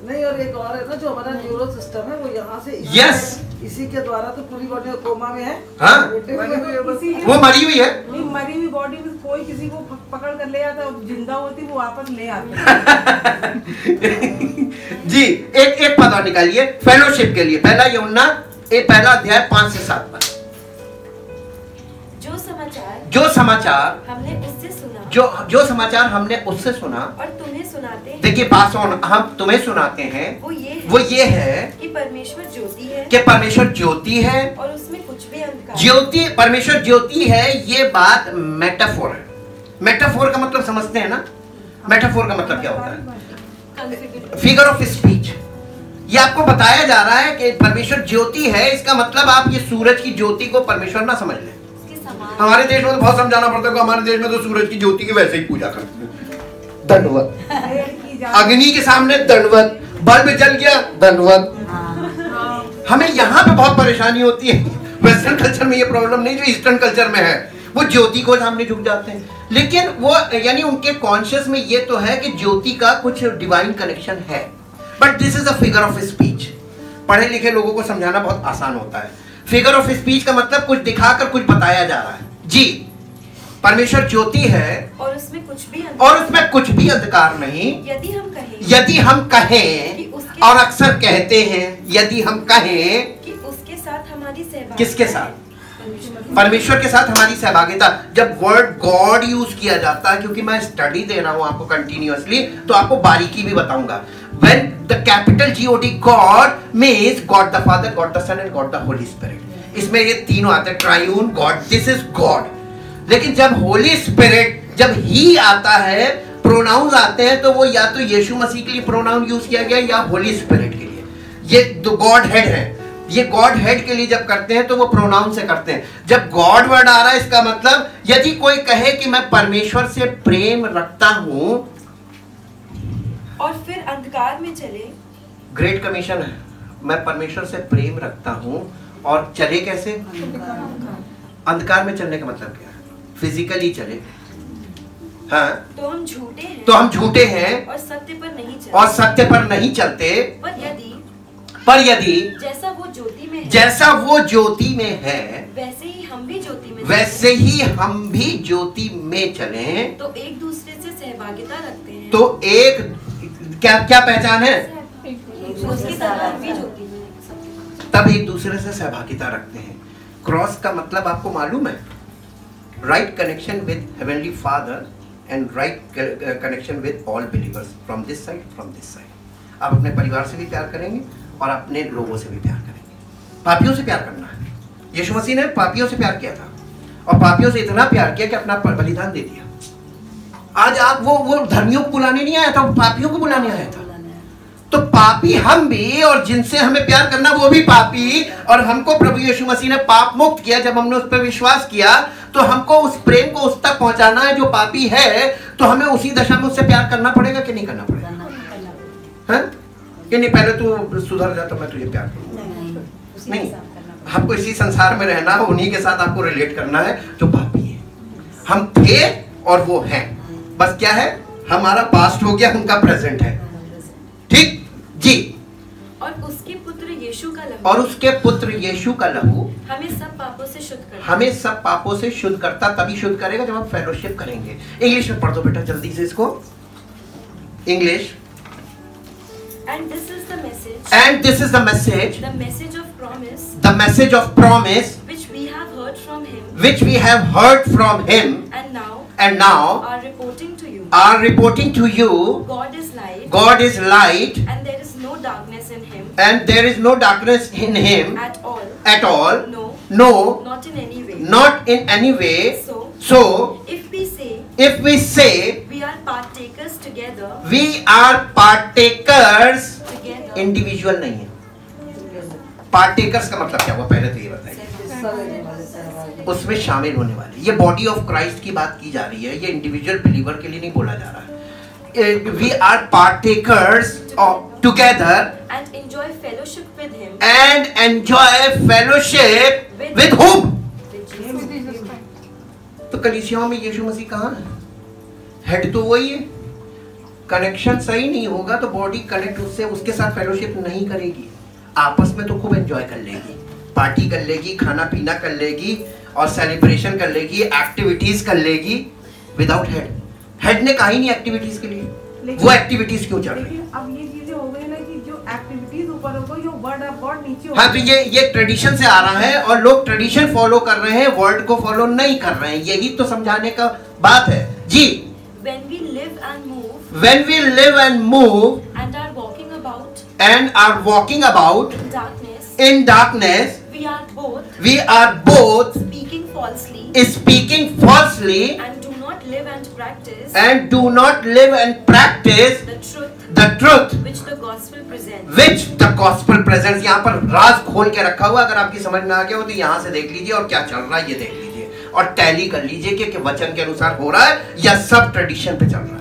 नहीं। और एक और है ना, जो हमारा न्यूरो सिस्टम है वो यहाँ से यस, इसी के द्वारा तो पूरी बॉडी कोमा में है। हाँ, वो मरी हुई है। नहीं, मरी हुई बॉडी में कोई किसी को पकड़ कर ले आता, जिंदा होती वो वापस ले आते। जी, एक पता निकालिए फेलोशिप के लिए, पहला यूहन्ना पहला अध्याय 5 से 7 पर। जो समाचार हमने उससे सुना, जो समाचार हमने उससे सुना और तुम्हें सुनाते हैं। देखिए, पास ऑन हम तुम्हें सुनाते हैं, वो ये है कि परमेश्वर ज्योति है, कि परमेश्वर ज्योति है और उसमें कुछ भी अंधकार। ज्योति, परमेश्वर ज्योति है, ये बात मेटाफोर है। मेटाफोर का मतलब समझते हैं ना? मेटाफोर का मतलब क्या होता है? Figure of speech. ये आपको बताया जा रहा है कि परमेश्वर ज्योति है, इसका मतलब आप ये सूरज की ज्योति को परमेश्वर ना समझ लें। हमारे देश में तो बहुत समझाना पड़ता है, हमारे देश में तो सूरज की ज्योति की वैसे ही पूजा करते हैं, दंडवत, अग्नि के सामने दंडवत, बल्ब जल गया दंडवत। हमें यहाँ पे बहुत परेशानी होती है। वेस्टर्न कल्चर में ये प्रॉब्लम नहीं, जो ईस्टर्न कल्चर में है, वो ज्योति को सामने झुक जाते हैं। लेकिन वो यानी उनके कॉन्शियस में ये तो है कि ज्योति का कुछ डिवाइन कनेक्शन है, but this is a figure of speech. पढ़े लिखे लोगों को समझाना बहुत आसान होता है। फिगर ऑफ स्पीच का मतलब कुछ दिखाकर कुछ बताया जा रहा है। जी, परमेश्वर ज्योति है और उसमें कुछ भी अंधकार नहीं। यदि हम कहें और अक्सर कहते हैं, यदि हम कहें कि उसके साथ हमारी सहभागिता, किसके साथ? परमेश्वर के साथ हमारी सहभागिता। जब वर्ड गॉड यूज किया जाता है, क्योंकि मैं स्टडी दे रहा हूं आपको कंटिन्यूअसली, तो आपको बारीकी भी बताऊंगा। When the capital God, God means God the Father, God the Son and God the Holy Spirit. इसमें ये तीनों आते हैं, triune God, this is God. लेकिन जब होली स्पिरिट, जब ही आता है, प्रोनाउंस आते हैं, तो वो या तो यीशु मसीह के लिए प्रोनाउन यूज किया गया या होली स्पिरिट के लिए। ये दो गॉड हेड है, ये गॉड हेड के लिए जब करते हैं तो वो प्रोनाउन से करते हैं। जब गॉड वर्ड आ रहा है, इसका मतलब यदि कोई कहे कि मैं परमेश्वर से प्रेम रखता हूं और फिर अंधकार में चले, ग्रेट कमीशन है, मैं परमेश्वर से प्रेम रखता हूं और चले कैसे? अंधकार में चलने का मतलब क्या है? फिजिकली चले, हाँ, तो हम झूठे हैं और सत्य पर नहीं चलते। पर यदि जैसा वो ज्योति में है, वैसे ही हम भी ज्योति में चलें, तो एक दूसरे से सहभागिता रखते हैं। तो एक क्या पहचान है? तब एक दूसरे से सहभागिता रखते हैं। क्रॉस का मतलब आपको मालूम है? Right connection with heavenly father and right connection with all believers, from this side, from this side. आप अपने परिवार से भी प्यार करेंगे और अपने लोगों से भी प्यार करेंगे। पापियों से प्यार करना है। यीशु मसीह ने पापियों से प्यार किया था और पापियों से इतना प्यार किया कि अपना बलिदान दे दिया। आज आप वो धर्मियों को बुलाने नहीं आया था, वो पापियों को बुलाने आया था। तो पापी हम भी, और जिनसे हमें प्यार करना वो भी पापी, और हमको प्रभु यीशु मसीह ने पाप मुक्त किया जब हमने उस पर विश्वास किया। तो हमको उस प्रेम को उस तक पहुंचाना है जो पापी है, तो हमें उसी दशा में उससे प्यार करना पड़ेगा कि नहीं करना पड़ेगा? हाँ? कि नहीं पहले तू सुधर जा तो मैं तुझे प्यार करूंगा? नहीं, आपको इसी संसार में रहना, उन्हीं के साथ आपको रिलेट करना है जो पापी है। हम थे और वो हैं, बस क्या है, हमारा पास्ट हो गया, उनका प्रेजेंट है। ठीक जी। और उसके पुत्र यीशु का लहू, और उसके पुत्र यीशु का लहू हमें सब पापों से शुद्ध करता, हमें सब पापों से शुद्ध करता। तभी शुद्ध करेगा जब हम फेलोशिप करेंगे। इंग्लिश में पढ़ दो बेटा जल्दी से इसको, English. And this is the message. And this is the message. The message of promise. The message of promise. Which we have heard from him. Which we have heard from him. And now. And now. Are reporting to you. Are reporting to you. God is light. God is light. And there is no darkness in him. And there is no darkness in him. At all. At all. No. No. Not in any way. Not in any way. So. If we say. If we say. We are partakers together. We are partakers. Together. Individual नहीं है। Partakers का मतलब क्या हुआ पहले तो ये बताइए। उसमें शामिल होने वाले, ये बॉडी ऑफ क्राइस्ट की बात की जा रही है, ये इंडिविजुअल बिलीवर के लिए नहीं बोला जा रहा है। We are partakers together and enjoy fellowship with him. And enjoy fellowship with whom? तो कलीसियाओं में यीशु मसीह कहाँ है? हेड तो वही है। कनेक्शन सही नहीं होगा तो बॉडी कनेक्ट उससे, उसके साथ फेलोशिप नहीं करेगी। आपस में तो खूब एंजॉय कर लेगी, पार्टी कर लेगी, खाना पीना कर लेगी और सेलिब्रेशन कर लेगी, एक्टिविटीज कर लेगी, विदाउट हेड। हेड ने कहा ही नहीं एक्टिविटीज के लिए, वो एक्टिविटीज क्यों चल रही है? अब ये चीजें हो गई ना कि जो एक्टिविटीज ऊपर हो गई, जो वर्ड ऑफ गॉड नीचे हो। हाँ, तो ये ट्रेडिशन से आ रहा है और लोग ट्रेडिशन फॉलो कर रहे हैं, वर्ड को फॉलो नहीं कर रहे हैं। यही तो समझाने का बात है जी। When we live and move. When we live and move. And are walking about. And are walking about. In darkness. In darkness. We are both. We are both. Speaking falsely. Speaking falsely. And do not live and practice. And do not live and practice. The truth. The truth. Which the gospel presents. Which the gospel presents. यहाँ पर राज खोल के रखा हुआ, अगर आपकी समझ में आ गया हो तो यहाँ से देख लीजिए और क्या चल रहा है ये देख लीजिए और टैली कर लीजिए कि वचन के अनुसार हो रहा है या सब ट्रेडिशन पे चल रहा है।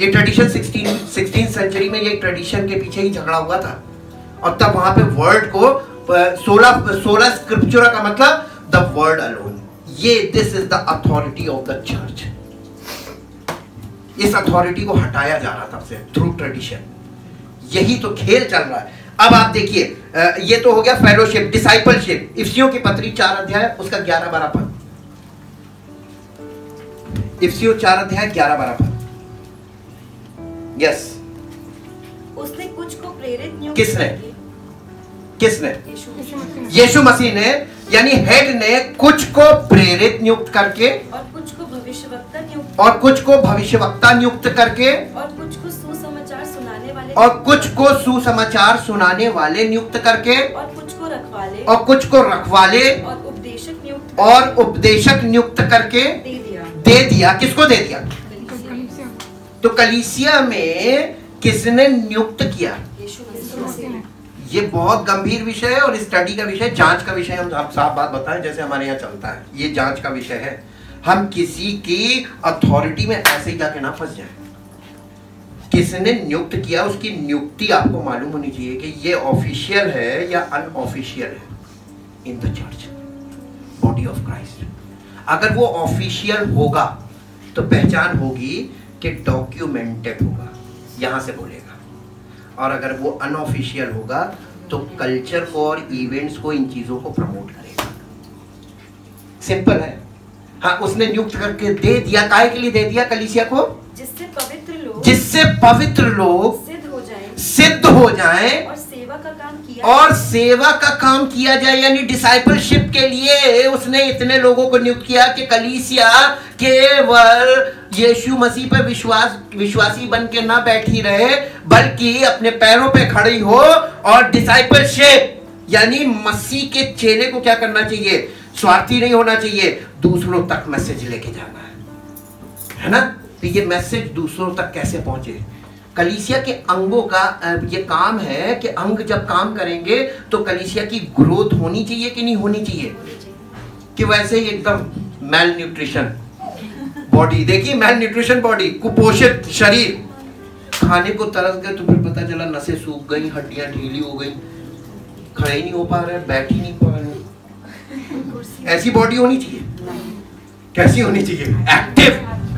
ये ट्रेडिशन 16th सेंचुरी में ये ट्रेडिशन के पीछे ही झगड़ा हुआ था और तब वहां पे वर्ड को 16 स्क्रिप्चर का मतलब द वर्ड अलोन। ये this is the authority of the church. इस अथॉरिटी को हटाया जा रहा था से थ्रू ट्रेडिशन। यही तो खेल चल रहा है। अब आप देखिए, ये तो हो गया फेलोशिप, डिसाइपलशिप। इफिसियों की पत्री 4 अध्याय उसका 11-12 पद। इफिसियों 4 अध्याय 11-12 पद। यस। उसने कुछ को प्रेरित नियुक्त किसने? किसने? यीशु मसीह ने, यानी हेड ने कुछ को प्रेरित नियुक्त करके और कुछ को भविष्यवक्ता नियुक्त और कुछ को भविष्यवक्ता नियुक्त करके और कुछ को सुसमाचार सुनाने वाले और कुछ को सुसमाचार सुनाने वाले नियुक्त करके और कुछ को रखवाले और कुछ को रखवाले और उपदेशक नियुक्त करके दे दिया। किसको दे दिया? तो कलीसिया में किसने नियुक्त किया? ये बहुत गंभीर विषय है और स्टडी का विषय, जांच का विषय। हम साफ बात बताएं जैसे हमारे यहाँ चलता है, ये जांच का विषय है। हम किसी की अथॉरिटी में ऐसे ही जाके ना फंस जाए। किसने नियुक्त किया, उसकी नियुक्ति आपको मालूम होनी चाहिए कि ये ऑफिशियल है या अनऑफिशियल है in the church body of Christ. अगर वो ऑफिशियल होगा तो पहचान होगी कि डॉक्यूमेंटेड होगा, यहां से बोलेगा। और अगर वो अनऑफिशियल होगा तो कल्चर को और इवेंट्स को, इन चीजों को प्रमोट करेगा। सिंपल है। हाँ, उसने नियुक्त करके दे दिया। काहे के लिए दे दिया कलीसिया को? जिससे पवित्र लोग सिद्ध हो जाएं और सेवा का काम किया जाए। यानी डिसाइपलशिप के लिए उसने इतने लोगों को नियुक्त किया कि कलीसिया केवल यीशु मसीह पर विश्वासी बन के ना बैठी रहे, बल्कि अपने पैरों पे खड़ी हो और डिसाइपलशिप यानी मसीह के चेले को क्या करना चाहिए? स्वार्थी नहीं होना चाहिए, दूसरों तक मैसेज लेके जाना है ना। तो ये मैसेज दूसरों तक कैसे पहुंचे? कलीसिया के अंगों का ये काम है कि अंग जब काम करेंगे तो कलीसिया की ग्रोथ होनी चाहिए कि नहीं होनी चाहिए, कि वैसे ही एकदम मेल न्यूट्रिशन बॉडी, देखिए मेल न्यूट्रिशन बॉडी, कुपोषित शरीर, खाने को तरस गए तो फिर पता चला नसें सूख गई, हड्डियां ढीली हो गई, खड़े ही नहीं हो पा रहे, बैठ ही नहीं पा रहे। ऐसी बॉडी होनी चाहिए। कैसी होनी चाहिए? Active,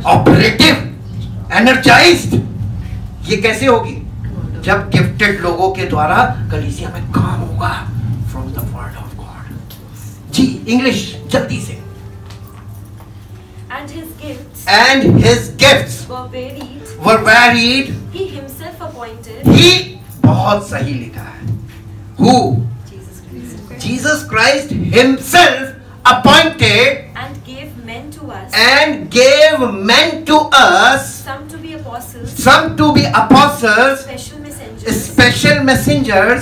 operative, energised. ये कैसे होगी? जब गिफ्टेड लोगों के द्वारा कलीसिया में काम होगा from the word of God. जी इंग्लिश जल्दी से। And his gifts were varied. He himself appointed. He बहुत सही लिखा है। Who? Jesus Christ himself appointed And gave men to us. And gave men to us. Some to be apostles. Some to be apostles. Special messengers.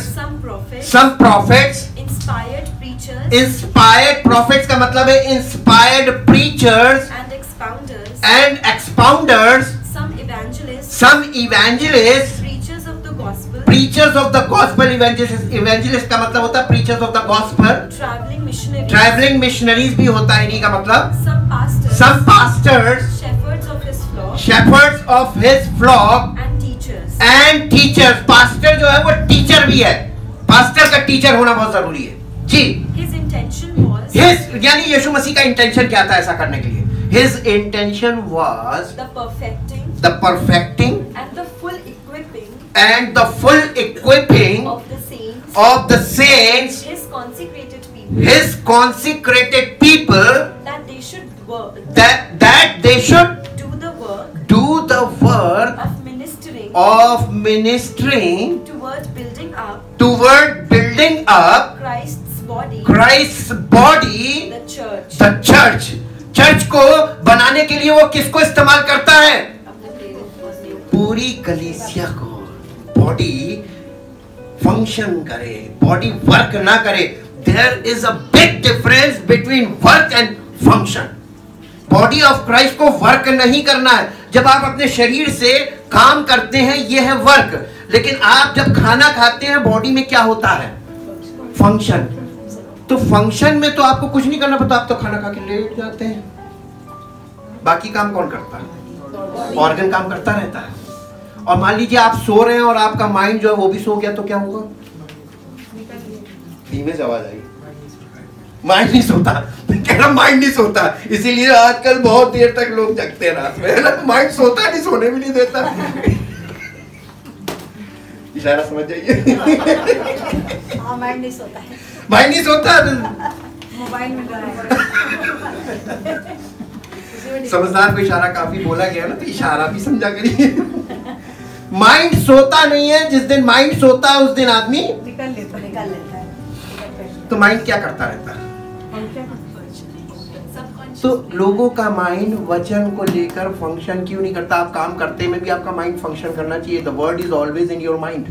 Some prophets. Inspired preachers. Inspired prophets का मतलब है inspired preachers. And expounders. Some evangelists. Preachers of the gospel. Evangelist का मतलब होता है preachers of the gospel. Traveling missionaries भी होता है इन्हीं का मतलब. Some pastors. Shepherds of his flock. And teachers. Pastor जो है वो teacher भी है. Pastor का teacher होना बहुत जरूरी है. जी. यानी यीशु मसीह का इंटेंशन क्या था ऐसा करने के लिए? His intention was the perfecting and the full equipping of the saints, his consecrated people, that they should work, that they should do the work of ministering toward building up Christ's body, the church. Church को बनाने के लिए वो किसको इस्तेमाल करता है? पूरी कलीसिया को। बॉडी फंक्शन करे, बॉडी वर्क ना करे। There is a big difference between work and function. Body of Christ को वर्क नहीं करना है। जब आप अपने शरीर से काम करते हैं ये है वर्क, लेकिन आप जब खाना खाते हैं बॉडी में क्या होता है? फंक्शन। तो फंक्शन में तो आपको कुछ नहीं करना पड़ता, आप तो खाना खा के लेट जाते हैं। बाकी काम कौन करता है? ऑर्गन काम करता रहता है। और मान लीजिए आप सो रहे हैं और आपका माइंड जो है वो भी सो गया तो क्या होगा? धीमे से आवाज आई। माइंड नहीं सोता, कह रहा माइंड नहीं सोता, इसीलिए आजकल बहुत देर तक लोग जगते हैं रात में। माइंड सोता नहीं, सोने भी नहीं देता। इशारा समझ जाइए। माइंड नहीं सोता है, माइंड नहीं सोता, मोबाइल में समझदार को इशारा काफी बोला गया ना, तो इशारा भी समझा करिए। माइंड सोता नहीं है, जिस दिन माइंड सोता है उस दिन आदमी निकल लेता है। तो माइंड क्या करता रहता है? तो लोगों का माइंड वचन को लेकर फंक्शन क्यों नहीं करता? आप काम करते में भी आपका माइंड फंक्शन करना चाहिए। The word is always in your mind.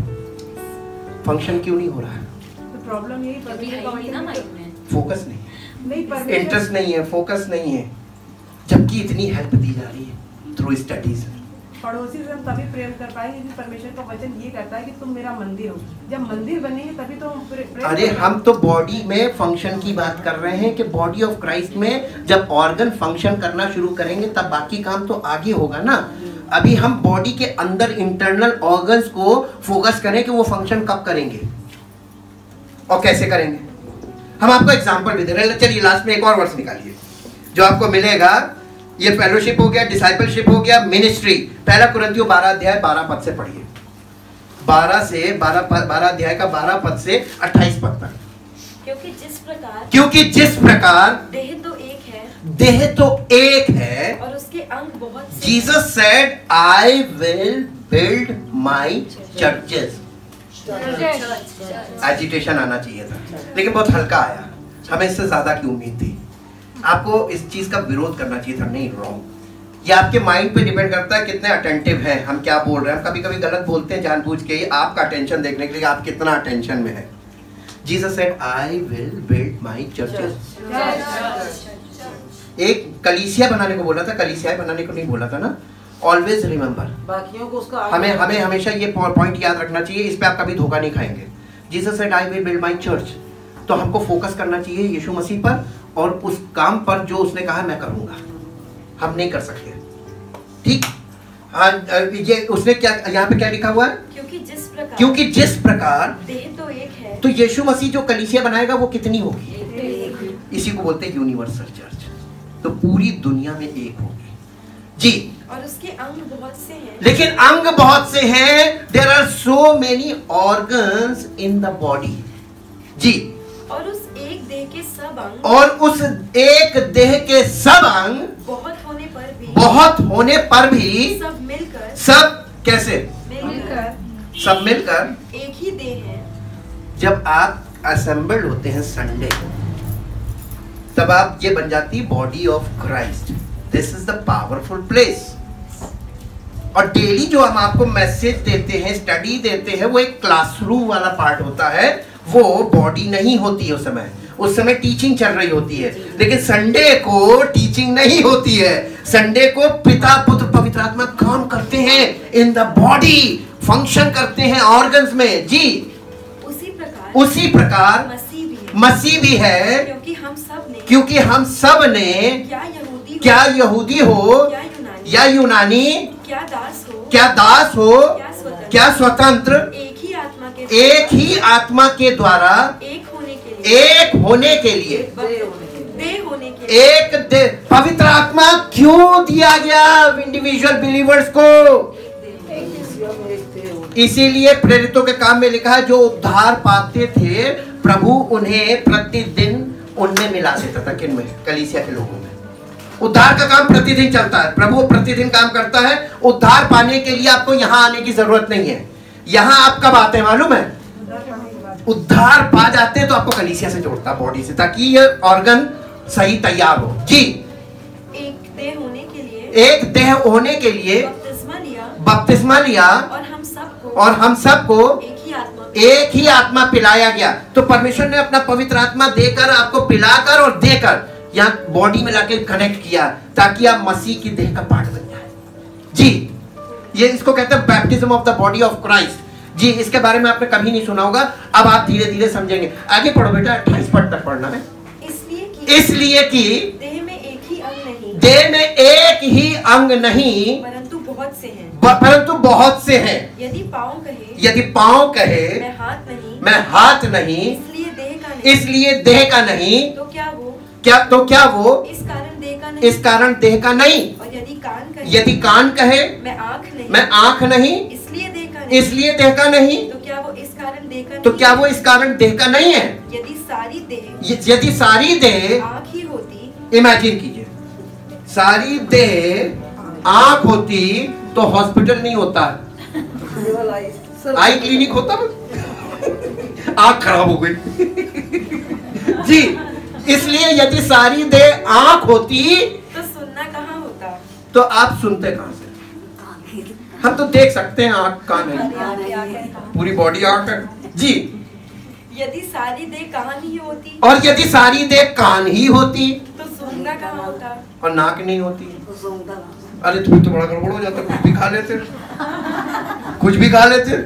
Function क्यों नहीं हो रहा है? तो प्रॉब्लम यही फोकस नहीं, इंटरेस्ट नहीं है, फोकस नहीं है, जबकि इतनी हेल्प दी जा रही है थ्रू स्टडीज। पड़ोसी से हम तभी प्रेम कर पाएंगे कि परमेश्वर का वचन ये कहता है कि तुम मेरा मंदिर हो। जब मंदिर बनेंगे तभी तो हम प्रेम। अरे हम तो बॉडी में फंक्शन की बात कर रहे हैं कि बॉडी ऑफ क्राइस्ट में जब ऑर्गन फंक्शन करना शुरू करेंगे तब बाकी काम तो आगे होगा ना। अभी हम बॉडी के अंदर इंटरनल ऑर्गन्स को फोकस करें कि वो फंक्शन कब करेंगे और कैसे करेंगे। हम आपको एग्जाम्पल भी दे रहे हैं। चलिए लास्ट में एक और वर्स निकालिए जो आपको मिलेगा। ये फेलोशिप हो गया, डिसाइपलशिप हो गया, मिनिस्ट्री। पहला कुरिन्थियों 12 अध्याय 12 पद से पढ़िए। 12 अध्याय का 12 पद से 28 पद तक। क्योंकि जिस प्रकार देह तो एक है, देह तो एक है और उसके अंग बहुत से। Jesus said I will build my churches. Agitation आना चाहिए था लेकिन बहुत हल्का आया। हमें इससे ज्यादा की उम्मीद थी। आपको इस चीज का विरोध करना चाहिए था, नहीं रॉन्ग। ये आपके माइंड पे डिपेंड करता है कितने अटेंटिव हैं, हम क्या बोल रहे हैं। हम कभी कभी गलत बोलते हैं जानबूझ के, आपका अटेंशन देखने के लिए आप कितना अटेंशन में है। Jesus said I will build my churches. एक कलीसिया बनाने को बोला था, कलीसिया बनाने को नहीं बोला था ना। ऑलवेज रिमेंबर, बाकियों को उसका हमें हमेशा ये पॉइंट याद रखना चाहिए, इस पे आप कभी धोखा नहीं खाएंगे। Jesus said I will build my church, तो हमको फोकस करना चाहिए यीशु मसीह पर और उस काम पर जो उसने कहा मैं करूंगा। हम नहीं कर सकते, ठीक। ये उसने क्या यहाँ पे क्या लिखा हुआ है, क्योंकि जिस प्रकार देह तो एक है, तो यीशु मसीह जो कलीसिया बनाएगा वो कितनी होगी, इसी को बोलते हैं यूनिवर्सल चर्च, तो पूरी दुनिया में एक होगी जी। और उसके अंग बहुत से हैं, लेकिन अंग बहुत से हैं, there are so many organs in the body जी। और उस एक देह के सब अंग, और उस एक देह के सब अंग बहुत होने पर भी सब मिलकर, सब कैसे सब मिलकर एक ही देह है। जब आप असेंबल्ड होते हैं संडे, तब आप ये बन जाती body of Christ. This is the powerful place. और डेली जो हम आपको मैसेज देते हैं, स्टडी देते हैं, वो एक क्लासरूम वाला पार्ट होता है, वो बॉडी नहीं होती है। उस समय टीचिंग चल रही होती है, लेकिन संडे को टीचिंग नहीं होती है। संडे को पिता पुत्र पवित्र आत्मा काम करते हैं, इन द बॉडी फंक्शन करते हैं, ऑर्गन्स में जी। उसी प्रकार मसीह भी है, क्योंकि हम सब ने क्या यहूदी हो या यूनानी, क्या दास हो क्या स्वतंत्र, एक ही आत्मा के द्वारा एक होने के लिए एक पवित्र आत्मा क्यों दिया गया इंडिविजुअल बिलीवर्स को? इसीलिए प्रेरितों के काम में लिखा है, जो उद्धार पाते थे प्रभु उन्हें प्रतिदिन उनमें मिला देता था। किन में? कलीसिया के लोगों में। उद्धार का काम प्रतिदिन चलता है, प्रभु प्रतिदिन काम करता है। उद्धार पाने के लिए आपको यहाँ आने की जरूरत नहीं है। यहाँ आप कब आते हैं मालूम है? उद्धार पा जाते हैं तो आपको कलीसिया से जोड़ता, बॉडी से, ताकि ये ऑर्गन सही तैयार हो जी। एक देह होने के लिए बपतिस्मा लिया और हम सबको एक ही आत्मा पिलाया गया। तो परमेश्वर ने अपना पवित्र आत्मा देकर, आपको पिलाकर और देकर यहाँ बॉडी में लाके कनेक्ट किया, ताकि आप मसीह की देह का पार्ट बन जाए जी। ये इसको कहते हैं baptism of the body of Christ जी। इसके बारे में आपने कभी नहीं सुना होगा, अब आप धीरे धीरे समझेंगे। आगे पढ़ो बेटा, 28 पद तक पढ़ना है। इसलिए कि देह में एक ही अंग नहीं, परंतु बहुत से हैं। यदि पाँव कहे मैं हाथ नहीं, इसलिए देह का नहीं, तो क्या वो इस कारण देह का नहीं। और यदि कान कहे मैं आँख नहीं, इसलिए देह का नहीं, तो क्या वो इस कारण देह का नहीं? तो क्या वो इस कारण देह का नहीं है? यदि सारी देह आँख ही होती, इमेजिन कीजिए, सारी देह आँख होती तो हॉस्पिटल नहीं होता, आई क्लिनिक होता ना। आँख खराब हो गई जी। इसलिए यदि सारी देह आँख होती तो सुनना कहाँ होता? तो आप सुनते कहाँ से? हम तो देख सकते हैं, आँख कान है, पूरी बॉडी आँख है जी। यदि सारी देह कान ही होती, और यदि सारी देह कान ही होती तो सूंघना कहाँ होता? और नाक नहीं होती, अरे तुम तो बड़ा गड़बड़ हो जाता, कुछ भी खा लेते,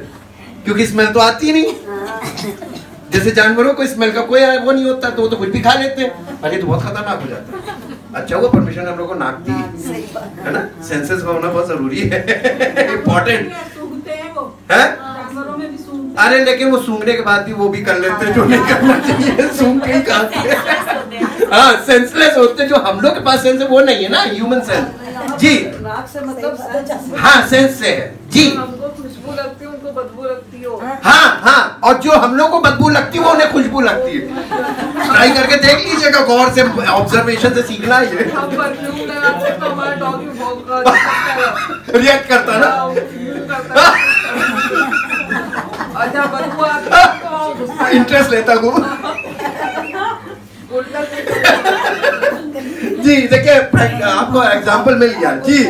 क्योंकि स्मेल तो आती नहीं। जैसे जानवरों को स्मेल का कोई वो नहीं होता, तो वो तो कुछ भी खा लेते हैं। अरे तो बहुत खतरनाक हो जाता है। अच्छा हुआ परमेश्वर ने हम लोग को नाक दी है ना, सेंसेस में होना बहुत जरूरी है, इम्पोर्टेंट है। अरे लेकिन वो सूंघने के बाद भी वो भी कर लेते हैं जो नहीं करना चाहिए, सूंघ के ही खाते हैं। हाँ, सेंसलेस होते, जो हम लोग के पास सेंस है वो नहीं है ना, ह्यूमन सेंस जी। नाक से मतलब हाँ, सेंस से है जी। हमको खुशबू लगती है, उनको बदबू लगती हो। हाँ, और जो हम लोग को बदबू लगती है वो उन्हें खुशबू लगती है। ट्राई करके देख लीजिएगा, गौर से, ऑब्जर्वेशन से सीखना है। हम परफ्यूम लगाते हैं तो हमारा डॉग भी बहुत रिएक्ट करता ना। अच्छा, बदबू आता है, इंटरेस्ट लेता हूँ जी। देखिए आपको एग्जाम्पल मिल गया जी।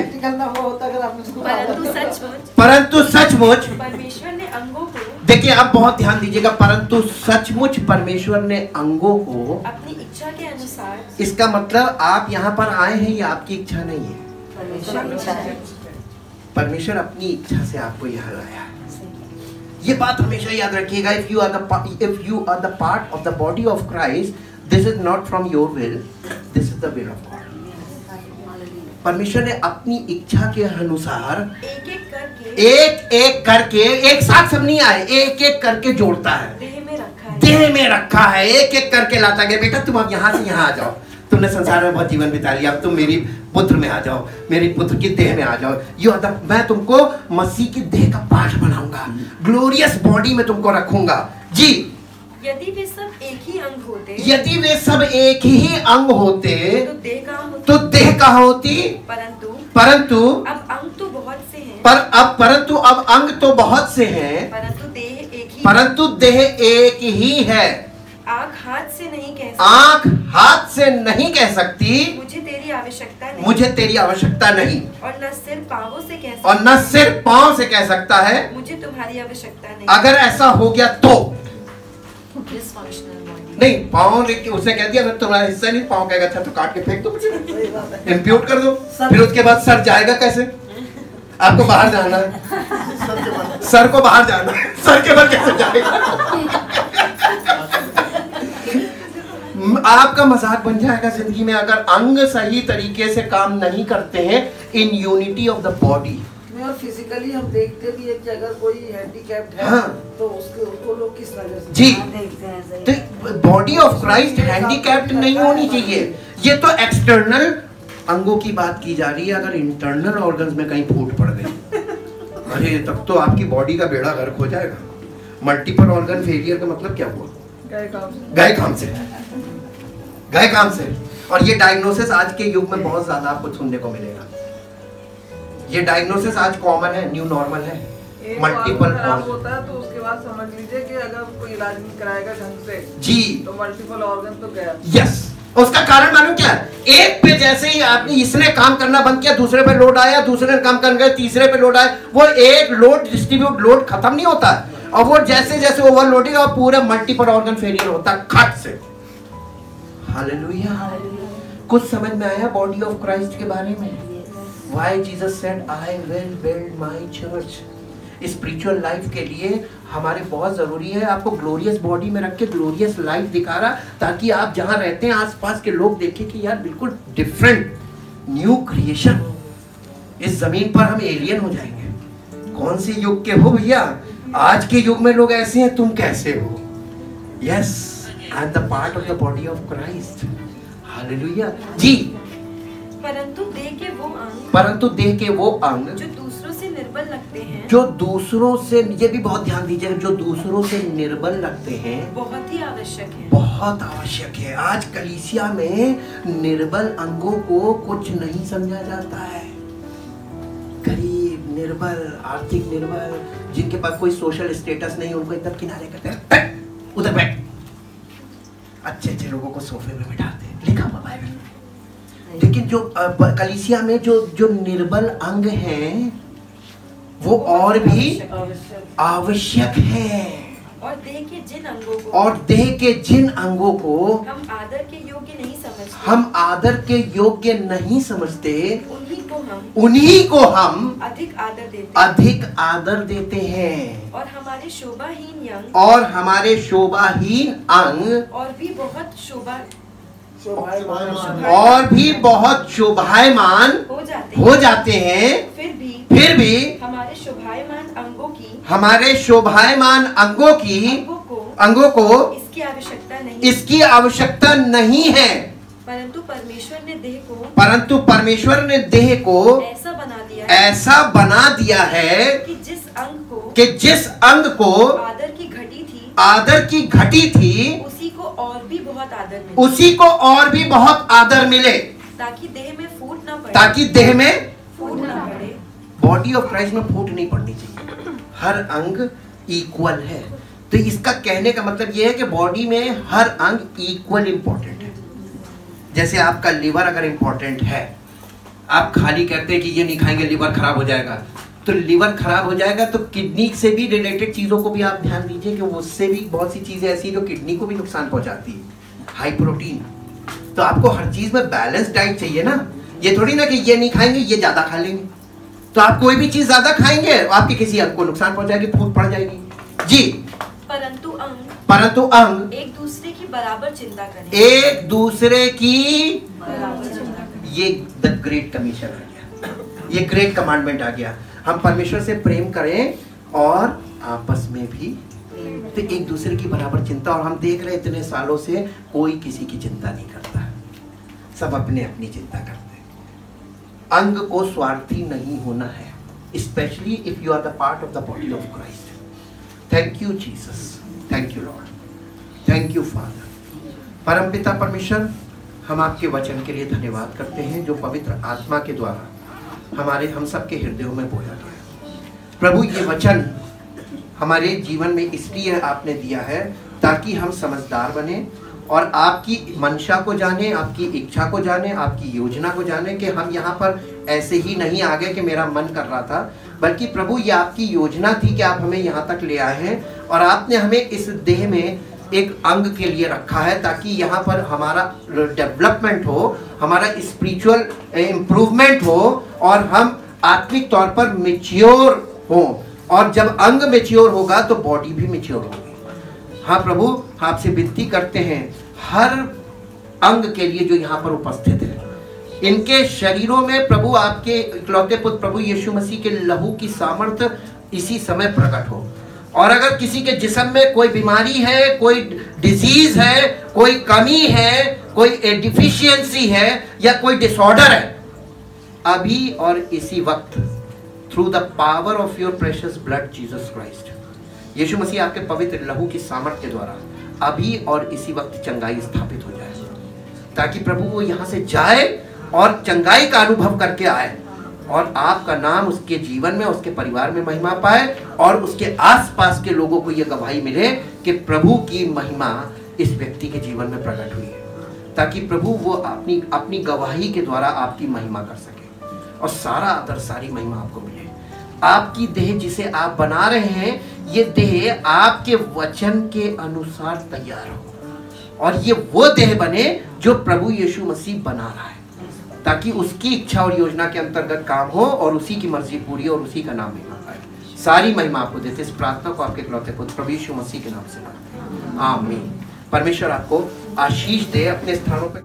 परंतु सचमुच परमेश्वर ने अंगों को, देखिए आप बहुत ध्यान दीजिएगा, परंतु सचमुच परमेश्वर ने अंगों को अपनी इच्छा के अनुसार। इसका मतलब आप यहाँ पर आए हैं, ये आपकी इच्छा नहीं है। परमेश्वर अपनी इच्छा से आपको यहाँ लाया है। ये बात हमेशा याद रखिएगा, if you are the part of the body of Christ, this is not from your will, this is the will of God. परमेश्वर ने अपनी इच्छा के अनुसार एक एक करके, एक साथ सब नहीं आए, एक एक करके जोड़ता है, देह में रखा है, एक एक करके लाता गया। बेटा तुम अब यहाँ से यहाँ आ जाओ, तुमने संसार में बहुत जीवन बिता लिया, अब तुम मेरी पुत्र में आ जाओ, मेरी पुत्र की देह में आ जाओ। मैं तुमको मसीह की देह का पार्ट बनाऊंगा, ग्लोरियस बॉडी में तुमको रखूंगा। जी, यदि वे सब एक ही अंग होते, यदि वे सब एक ही अंग होते तो देह कहाँ होती? तो देह कहाँ होती? परंतु अब अंग तो बहुत से हैं, परंतु अब अंग तो बहुत से हैं, परंतु देह एक ही है। आँख हाथ से नहीं कह सकती, आँख हाथ से नहीं कह सकती मुझे तेरी आवश्यकता नहीं, मुझे तेरी आवश्यकता नहीं, और न सिर पाँवों से कह सकता, और न सिर पाँव से कह सकता है मुझे तुम्हारी आवश्यकता नहीं। अगर ऐसा हो गया तो डिसफंक्शनल बॉडी नहीं, पाँव लेके उसने कह दिया अगर तुम्हारा हिस्सा नहीं, पाँव कहेगा अच्छा तो काट के फेंक दो, मुझे इम्प्यूट कर दो। फिर उसके बाद सर जाएगा कैसे? आपको बाहर जाना है, सर को बाहर जाना है, सर के बाद कैसे जाएगा? आपका मजाक बन जाएगा जिंदगी में अगर अंग सही तरीके से काम नहीं करते हैं इन यूनिटी ऑफ द बॉडी। और फिजिकली हम देखते भी है कि अगर कोई हैंडीकैप्ड है, हाँ, तो उसको लोग किस नजर से जी देखते हैं? तो बॉडी ऑफ क्राइस्ट हैंडीकैप्ड नहीं होनी चाहिए। ये तो एक्सटर्नल अंगों की बात की जा रही है, अगर इंटरनल ऑर्गन्स में कहीं फूट पड़ गई अरे तब तो आपकी बॉडी का बेड़ा गर्क हो जाएगा। मल्टीपल ऑर्गन फेलियर का मतलब क्या हुआ? गए काम से। और ये डायग्नोसिस आज के युग में बहुत ज्यादा आपको सुनने को मिलेगा। ये डायग्नोसिस आज कॉमन है, न्यू नॉर्मल है। मल्टीपल खराब होता है तो उसके बाद समझ लीजिए कि अगर कोई इलाज नहीं कराएगा ढंग से जी तो मल्टीपल ऑर्गन तो गया। यस, उसका कारण मालूम क्या है? एक पे जैसे ही आपने इसने काम करना बंद किया, दूसरे पे लोड आया, दूसरे ने काम करना, तीसरे पे लोड आया, वो एक लोड डिस्ट्रीब्यूट लोड खत्म नहीं होता, और वो जैसे जैसे ओवरलोडिंग और पूरे मल्टीपल ऑर्गन फेलियर होता है खट से। हालेलुया। कुछ समझ में आया बॉडी ऑफ क्राइस्ट के बारे में? Why Jesus said, I will build my church. Spiritual life के लिए हमारे बहुत जरूरी है आपको ग्लोरियस बॉडी में रख के ग्लोरियस लाइफ दिखा रहा, ताकि आप जहां रहते हैं आसपास के लोग देखें कि यार बिल्कुल डिफरेंट न्यू क्रिएशन। इस जमीन पर हम एलियन हो जाएंगे। कौन से युग के हो भैया? आज के युग में लोग ऐसे हैं, तुम कैसे हो? Yes, I am the part of the body of Christ. Hallelujah जी। परंतु देह के वो अंग जो दूसरों से निर्बल लगते हैं, जो दूसरों से, ये भी बहुत ध्यान दीजिएगा, जो दूसरों से निर्बल लगते हैं बहुत ही आवश्यक है, बहुत आवश्यक है। आज कलीसिया में निर्बल अंगों को कुछ नहीं समझा जाता है। गरीब, निर्बल, आर्थिक निर्बल, जिनके पास कोई सोशल स्टेटस नहीं, उनको एकदम किनारे करते हैं, उधर बैठ। अच्छे अच्छे लोगों को सोफे में बिठाते हैं, लिखा हुआ बाइबल। लेकिन जो कलीसिया में जो निर्बल अंग हैं वो और भी आवश्यक है। और देह के जिन अंगों को हम आदर के योग्य नहीं समझते, उन्हीं को हम अधिक आदर देते हैं। और हमारे शोभाहीन अंग और भी बहुत शोभायमान हो जाते हैं, फिर भी हमारे शोभायमान अंगों को इसकी आवश्यकता नहीं है। परंतु परमेश्वर ने देह को ऐसा बना दिया है कि जिस अंग को आदर की घटी थी उसी को और भी बहुत आदर मिले, ताकि देह में फूट ना पड़े। बॉडी ऑफ क्राइस्ट में फूट नहीं पड़नी चाहिए। हर अंग इक्वल है। तो इसका कहने का मतलब यह है कि बॉडी में हर अंग इक्वल इंपॉर्टेंट है। जैसे आपका लिवर अगर इंपॉर्टेंट है, आप खाली कहते हैं कि ये नहीं खाएंगे लिवर खराब हो जाएगा, तो लिवर खराब हो जाएगा, तो किडनी से भी रिलेटेड चीजों को भी आप ध्यान दीजिए कि उससे भी बहुत सी चीजें ऐसी जो किडनी को भी नुकसान पहुंचाती है। हाई प्रोटीन, तो आपको हर चीज में बैलेंस डाइट चाहिए ना। ये थोड़ी ना कि ये नहीं खाएंगे ये ज्यादा खा लेंगे, तो आप कोई भी चीज ज्यादा खाएंगे आपके किसी अंग को नुकसान पहुंचाएगी, फूट पड़ जाएगी। जी, परंतु अंग एक दूसरे की बराबर चिंता करें। एक दूसरे की बराबर चिंता करें। ये द ग्रेट कमीशन आ गया, ये ग्रेट कमांडमेंट आ गया। हम परमेश्वर से प्रेम करें और आपस में भी तो एक दूसरे की बराबर चिंता। और हम देख रहे इतने सालों से कोई किसी की चिंता नहीं करता, सब अपने अपनी चिंता करते हैं। अंग को स्वार्थी नहीं होना है, specially if you are the part of the body of Christ. Thank you Jesus, thank you Lord, thank you father. परमपिता परमेश्वर, हम आपके वचन के लिए धन्यवाद करते हैं जो पवित्र आत्मा के द्वारा हम सबके हृदयों में बोया गया। प्रभु, ये वचन हमारे जीवन में इसलिए आपने दिया है ताकि हम समझदार बने और आपकी मंशा को जाने, आपकी इच्छा को जाने, आपकी योजना को जाने कि हम यहाँ पर ऐसे ही नहीं आ गए कि मेरा मन कर रहा था, बल्कि प्रभु ये आपकी योजना थी कि आप हमें यहाँ तक ले आए हैं और आपने हमें इस देह में एक अंग के लिए रखा है ताकि यहाँ पर हमारा डेवलपमेंट हो, हमारा स्पिरिचुअल इम्प्रूवमेंट हो और हम आत्मिक तौर पर मैच्योर हो। और जब अंग मैच्योर होगा तो बॉडी भी मैच्योर होगी। हाँ प्रभु, आपसे विनती करते हैं हर अंग के लिए जो यहाँ पर उपस्थित है, इनके शरीरों में प्रभु आपके इकलौते पुत्र प्रभु यीशु मसीह के लहू की सामर्थ्य इसी समय प्रकट हो। और अगर किसी के जिस्म में कोई बीमारी है, कोई डिजीज है, कोई कमी है, कोई डिफिशियंसी है या कोई डिसऑर्डर है, अभी और इसी वक्त through the power of your precious blood Jesus Christ, Yeshu Masih आपके पवित्र लहू की सामर्थ्य के द्वारा अभी और इसी वक्त चंगाई स्थापित हो जाए, ताकि प्रभु वो यहाँ से जाए और चंगाई का अनुभव करके आए और आपका नाम उसके जीवन में, उसके परिवार में महिमा पाए और उसके आसपास के लोगों को यह गवाही मिले कि प्रभु की महिमा इस व्यक्ति के जीवन में प्रकट हुई है, ताकि प्रभु वो अपनी गवाही के द्वारा आपकी महिमा कर सके और सारा आदर, सारी महिमा आपको मिले। आपकी देह जिसे आप बना रहे हैं, ये देह आपके वचन के अनुसार तैयार हो और ये वो देह बने जो प्रभु यीशु मसीह बना रहा है, ताकि उसकी इच्छा और योजना के अंतर्गत काम हो और उसी की मर्जी पूरी और उसी का नाम महिमा पाए। सारी महिमा आपको देते। इस प्रार्थना को आपके इकलौते पुत्र प्रभु यीशु मसीह के नाम से मांगते हैं, आमीन। परमेश्वर आपको आशीष दे। अपने स्थानों पर